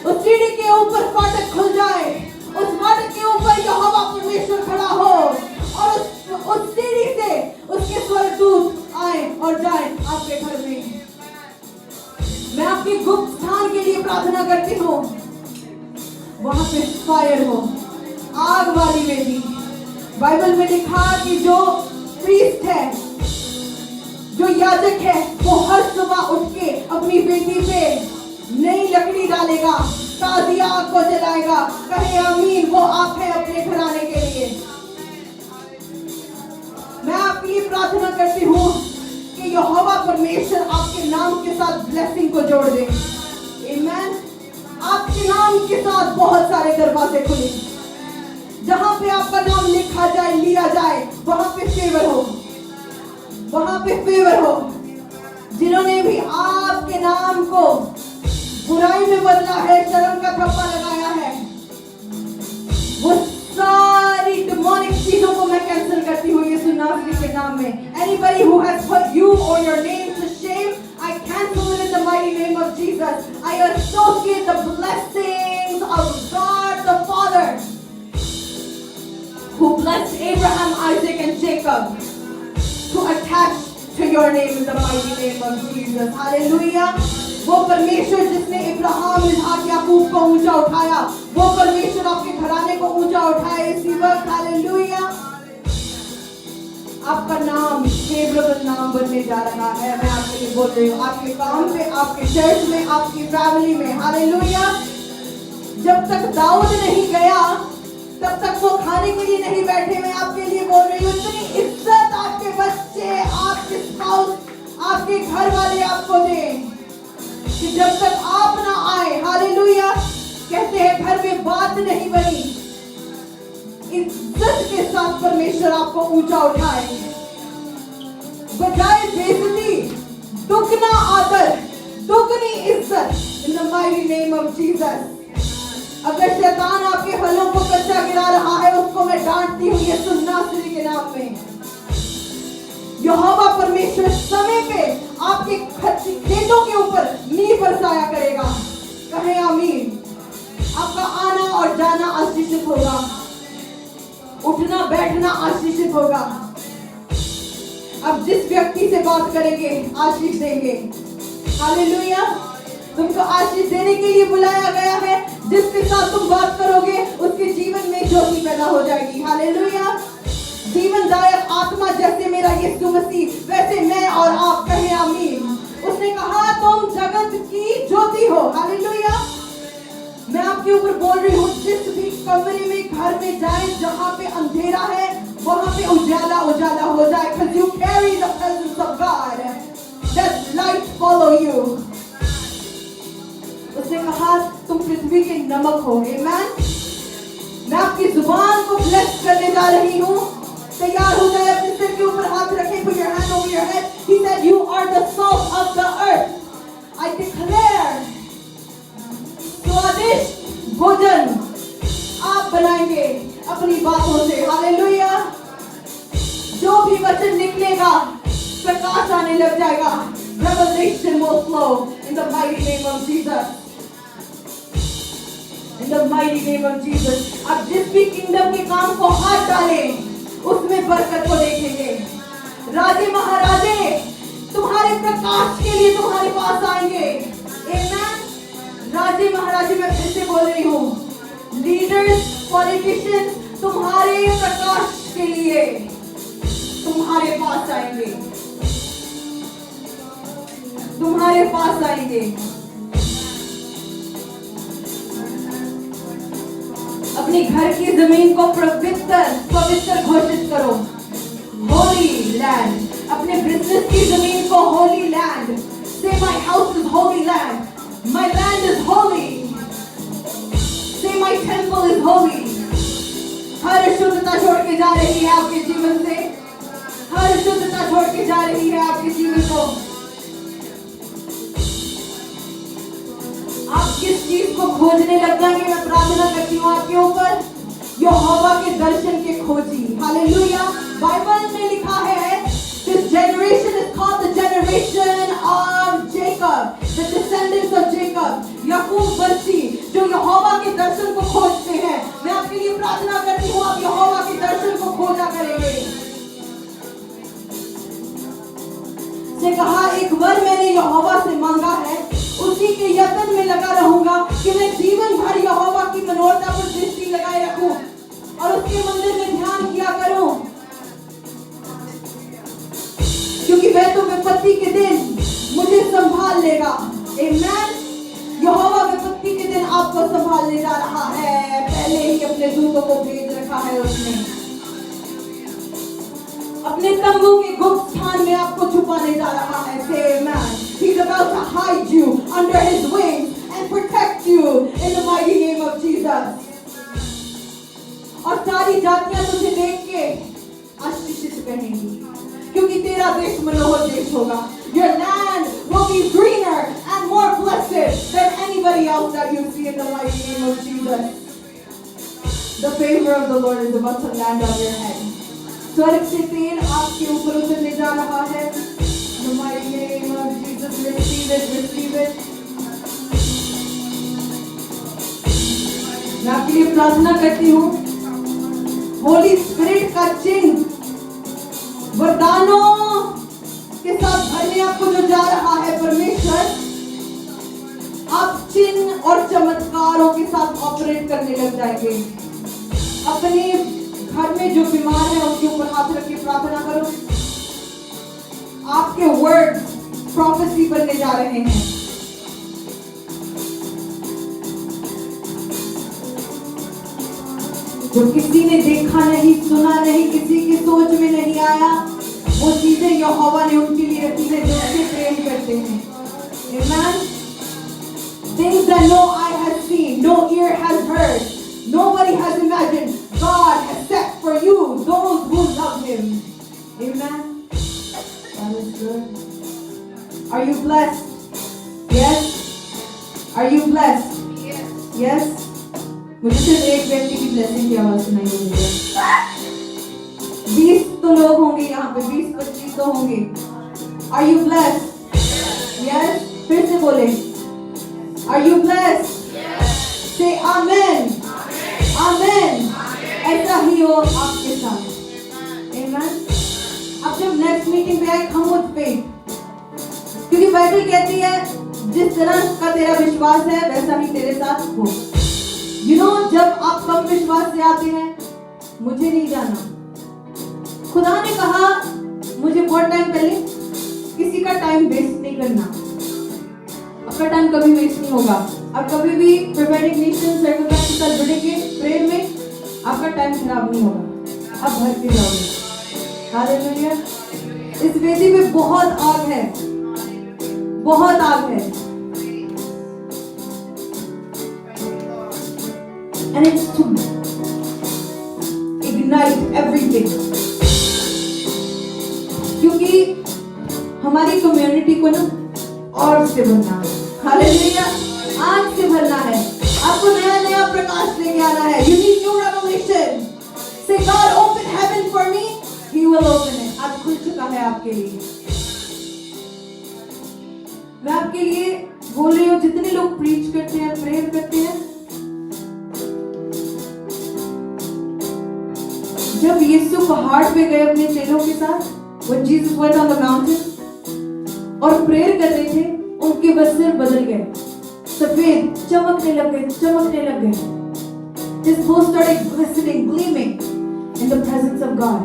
उस सीढ़ी के ऊपर फाटक खुल जाए, उस फाटक के ऊपर यहोवा परमेश्वर खड़ा हो और उस सीढ़ी से उसके स्वर्गदूत आए और जाए आपके घर में। मैं आपके गुप्त स्थान के लिए प्रार्थना करती हूँ, वहां पे फायर हो, आग वाली वेदी। बाइबल में लिखा कि जो प्रीस्ट है, जो याजक है, वो हर सुबह उठ के अपनी बेटी पे नई लकड़ी डाल डालेगा, ताज़िया आग को जलाएगा। कहे आमीन। वो आप है अपने घराने के लिए। मैं आपके लिए प्रार्थना करती हूँ कि यहोवा परमेश्वर आपके नाम के साथ ब्लेसिंग को जोड़ दे। आमीन। आपके नाम के साथ बहुत सारे दरवाजे खुले। जहां पे आपका नाम लिखा जाए, लिया जाए, वहां पे फेवर हो, वहां पे फेवर हो। जिन्होंने भी आपके नाम को बुराई में बदला है, शर्म का थप्पा लगाया है, वो सारी डिमोनिक चीजों को मैं कैंसिल करती हूँ यीशु नासरी के नाम में। Anybody who has put you or your name to shame, I cancel it in the mighty name of Jesus. I associate the blessings of God the Father, who blessed Abraham, Isaac and Jacob, to attach to your name in the mighty name of Jesus. Hallelujah. वो परमेश्वर जिसने इब्राहिम, इसहाक, याकूब को ऊंचा उठाया, वो परमेश्वर आपके घराने को ऊंचा उठाए इसी वक्त। हालेलुया। आपका नाम फेवरेबल नाम बनने जा रहा है। मैं आपके लिए बोल रही हूँ, आपके काम पे, आपके चर्च में, आपकी फैमिली में। हालेलुया। जब तक दाऊद नहीं गया तब तक वो खाने के लिए नहीं बैठे। मैं आपके लिए बोल रही हूँ, इतनी इज्जत आपके बच्चे, आपके स्पाउस, आपके घर वाले आपको दें कि जब तक आप ना आए, हालेलुया, कहते हैं घर में बात नहीं बनी, इज्जत के साथ परमेश्वर आपको ऊंचा उठाए। बजाय बेइज्जती, दुगना आदर, दुगनी इज्जत in the mighty name of Jesus. अगर शैतान आपके फलों को कच्चा गिरा रहा है, उसको मैं डांटती हूँ यीशु नासरी के नाम में। यहोवा परमेश्वर समय पे आपके खेतों के ऊपर नींव बरसाया करेगा। कहे आमीन। आपका आना और जाना आशीषित होगा, उठना बैठना आशीषित होगा। अब जिस व्यक्ति से बात करेंगे आशीष देंगे। हालेलुया। तुमको आशीष देने के लिए बुलाया गया है। जिसके साथ तुम बात करोगे उसके जीवन में ज्योति पैदा हो जाएगी। हालेलुया। जीवनदायक आत्मा जैसे मेरा यीशु मसीह, वैसे मैं और आप। कहे आमीन। उसने कहा तुम जगत की ज्योति हो। हालेलुया। मैं आपके ऊपर बोल रही हूँ, जिस भी कमरे में, घर में जाए जहाँ पे अंधेरा है, वहाँ पे उजाला उजाला हो जाए। Because you carry the presence of God. That light follow you. उसने कहा तुम पृथ्वी के नमक हो। आमीन। मैं आपकी जुबान को ब्लेस करने जा रही हूँ। तैयार हो जाए, अपने सिर के ऊपर हाथ रखें। Put your hand over your head. He said, "You are the salt of the earth." I declare, स्वादिष्ट भोजन आप बनाएंगे अपनी बातों से। हालेलुया। जो भी वचन निकलेगा, प्रकाश आने लग जाएगा। Revelation will flow in the mighty name of Jesus. In the mighty name of Jesus. आप जिस भी किंगडम के काम को हाथ डालें, उसमें बरकत को देखेंगे। राजे महाराजे तुम्हारे प्रकाश के लिए तुम्हारे पास आएंगे। आमीन। राजे महाराजे, मैं फिर से बोल रही हूँ, लीडर्स, पॉलिटिशियंस तुम्हारे प्रकाश के लिए तुम्हारे पास आएंगे, तुम्हारे पास आएंगे। अपने घर की जमीन को पवित्र पवित्र घोषित करो। होली लैंड। अपने बिजनेस की जमीन को होली लैंड। से my house is Holi land. My land is Holi. से माय टेंपल इज होली। हर शुद्धता छोड़ के जा रही है आपके जीवन से। हर शुद्धता छोड़ के जा रही है आपके जीवन को। आप किस चीज को खोजने लग जाएंगे, मैं प्रार्थना करती हूँ आपके ऊपर, यहोवा के दर्शन के खोजी। हालेलुया। बाइबल में लिखा है, this generation is called the generation of Jacob, the descendants of Jacob, याकूब वंशी, जो यहोवा के दर्शन को खोजते हैं। मैं आपके लिए प्रार्थना करती हूँ, आप यहोवा के दर्शन को खोजा करेंगे। से कहा, एक वर मैंने यहोवा से मांगा है, उसी के यत्न में लगा रहूंगा कि मैं जीवन भर यहोवा की मनोरथा पर दृष्टि लगाए रखूं और उसके मंदिर में ध्यान किया करूं, क्योंकि वह तो विपत्ति के दिन मुझे संभाल लेगा। आमीन। यहोवा विपत्ति के संभालने जा रहा है, पहले ही अपने दूतों को भेज रखा है उसने। अपने तंबू के गुप्त स्थान में आपको छुपाने जा रहा है। Say amen. He's about to hide you under his wings and protect you in the mighty name of Jesus. और सारी जातियां तुझे देख के आशीषित कहेंगी, क्योंकि तेरा देश मनोहर देश होगा। Your land will be greener and more blessed than anybody else that you see in the mighty name of Jesus. The favor of the Lord is about to land on your head. स्वर्ग से तेल आपके ऊपर उतरने जा रहा है। The mighty name of Jesus, receive it, receive it. मैं आपके लिए प्रार्थना करती हूँ, होली स्पिरिट का चिन्ह वरदानों के साथ भरने आपको जो जा रहा है परमेश्वर, आप चिन्ह और चमत्कारों के साथ ऑपरेट करने लग जाएंगे। अपने घर में जो बीमार है उनके ऊपर हाथ रख के प्रार्थना करो। आपके वर्ड प्रोफेसी बनने जा रहे हैं। जो किसी ने देखा नहीं, सुना नहीं, किसी की सोच में नहीं आया, वो चीजें यहोवा ने उनके लिए रखी है जो उससे प्रेम करते हैं। Amen. Things that no eye has seen, no ear has heard, nobody has imagined, God has set for you those who love Him. Amen. That is good. Are you blessed? Yes. Are you blessed? Yes. Yes. मुझे सिर्फ एक व्यक्ति की blessing की आवाज सुनाई दे रही है। 20 तो लोग होंगे यहाँ पे, 20-25 तो होंगे। Are you blessed? Yes. फिर से बोले। Are you blessed? Yes. Say Amen. Amen. ऐसा ही हो आपके साथ। Amen. अब जब नेक्स्ट मीटिंग पे आए, come with faith, क्योंकि बाइबल कहती है जिस तरह का तेरा विश्वास है वैसा ही तेरे साथ हो। You know, जब आप कम विश्वास से आते हैं, मुझे नहीं जाना, खुदा ने कहा मुझे बहुत टाइम पहले, किसी का टाइम वेस्ट नहीं करना। आपका टाइम कभी वेस्ट नहीं होगा। आप कभी भी प्रोफेटिक नेशन सर्कल के साथ जुड़ेंगे प्रेयर में, आपका टाइम खराब नहीं होगा, आप भर के जाओगे। हालेलुया। इस वेदी में बहुत आग है, बहुत आग है। And it's to ignite everything. क्योंकि हमारी कम्युनिटी को ना और से भरना है। हालेलुया। आग से भरना है। आपको नया नया प्रकाश लेके आना है। You need new revelation. Say God open heaven for me. He will open it. आज खुल चुका है आपके लिए। मैं आपके लिए बोल रही हूँ, जितने लोग प्रीच करते हैं, प्रेयर करते हैं, जब यीशु पहाड़ पे गए अपने चेलों के साथ, when Jesus went on the mountain, और प्रेयर कर रहे थे, उनके वस्त्र बदल गए, सफेद चमकने लग गए, चमकने लग गए। His clothes started glistening, gleaming in the presence of God.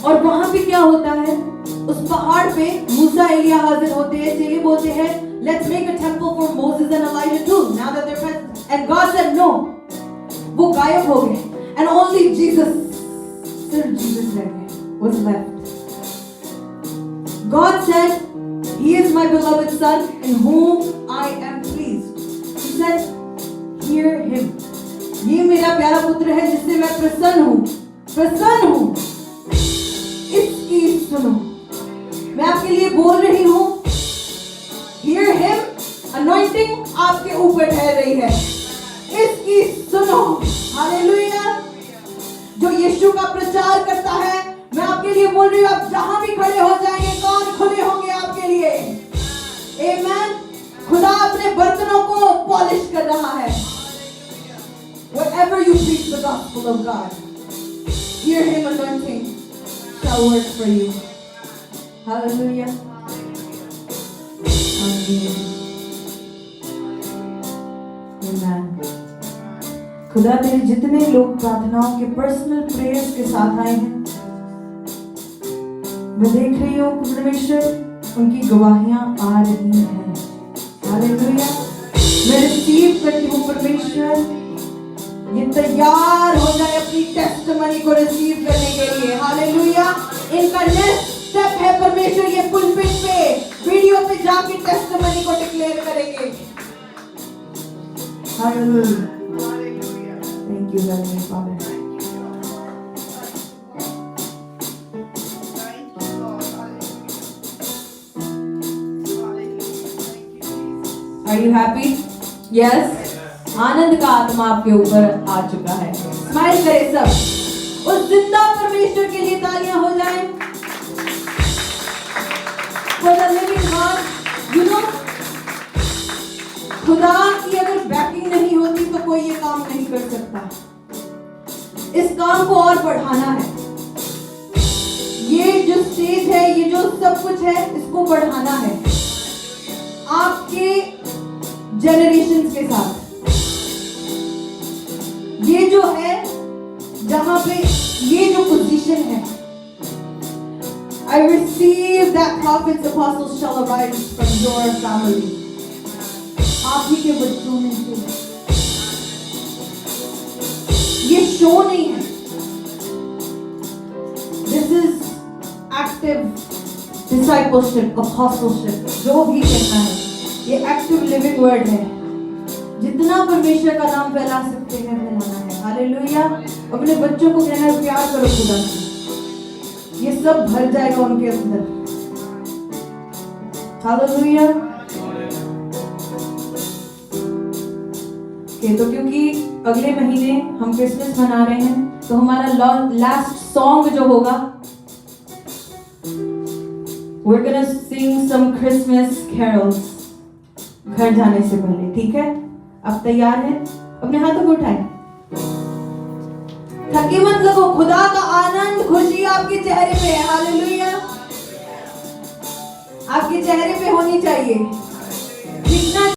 और वहां पे क्या होता है? उस पहाड़ पे मूसा एलिया हाजिर होते हैं, चेले बोलते हैं, let's make a temple for Moses and Elijah too. Now that they're present, and God said no. वो गायब हो गए, and only Jesus, सिर्फ Jesus रह गए, was left. God said, He is my beloved Son, in whom I am pleased. He said, hear Him. ये मेरा प्यारा पुत्र है जिससे मैं प्रसन्न हूँ, प्रसन्न हूँ, इसकी सुनो। मैं आपके लिए बोल रही हूँ, hear Him, anointing आपके ऊपर ठहर रही है, इसकी सुनो। हालेलुया। जो यीशु का प्रचार करता है, मैं आपके लिए बोल रही हूँ, आप जहां भी खड़े हो जाएंगे, कान खुले होंगे आपके लिए। आमेन। खुदा अपने बर्तनों को पॉलिश कर रहा है। Whatever you preach the gospel of God, hear Him anointing shall work for you. Hallelujah. Amen. खुदा तेरे जितने लोग प्रार्थनाओं के पर्सनल प्रेयर्स के साथ आए हैं, मैं देख रही हूँ परमेश्वर उनकी गवाहियां आ रही हैं। हालेलुया। मैं रिसीव करती हूँ परमेश्वर ये तैयार हो जाए अपनी टेस्टमनी को रिसीव करने के लिए। हालेलुया। इनका नेक्स्ट स्टेप है परमेश्वर ये पुलपिट पे वीडियो पे जाके टेस्टमनी को डिक्लेयर करेंगे। Hallelujah. Thank you heavenly father. Are you happy? Yes. आनंद का आत्मा आपके ऊपर आ चुका है। स्माइल करें सब। उस जिंदा परमेश्वर के लिए तालियां हो जाएं। For the living God, you know, खुदा की अगर बैकिंग नहीं होती तो कोई ये काम नहीं कर सकता। इस काम को और बढ़ाना है। ये जो स्टेज है, ये जो सब कुछ है, इसको बढ़ाना है आपके जनरेशन के साथ। ये जो है जहां पे ये जो पोजीशन है, I receive that prophets apostles shall arise from your family. आप ही के बच्चों में से ये शो नहीं है, this is active discipleship, apostleship, जो भी कहना है ये एक्टिव लिविंग वर्ड है। जितना परमेश्वर का नाम फैला सकते हैं फैलाना है। हालेलुया। अपने बच्चों को कहना है प्यार करो खुदा से, ये सब भर जाएगा उनके अंदर। हालेलुया। तो क्योंकि अगले महीने हम क्रिसमस मना रहे हैं तो हमारा लास्ट सॉन्ग जो होगा, we're gonna sing some Christmas carols घर जाने से पहले। ठीक है, आप तैयार हैं? अपने हाथों को उठाएं। थके मत लगो, खुदा का आनंद खुशी आपके चेहरे पे है। हालेलुया। आपके चेहरे पे होनी चाहिए।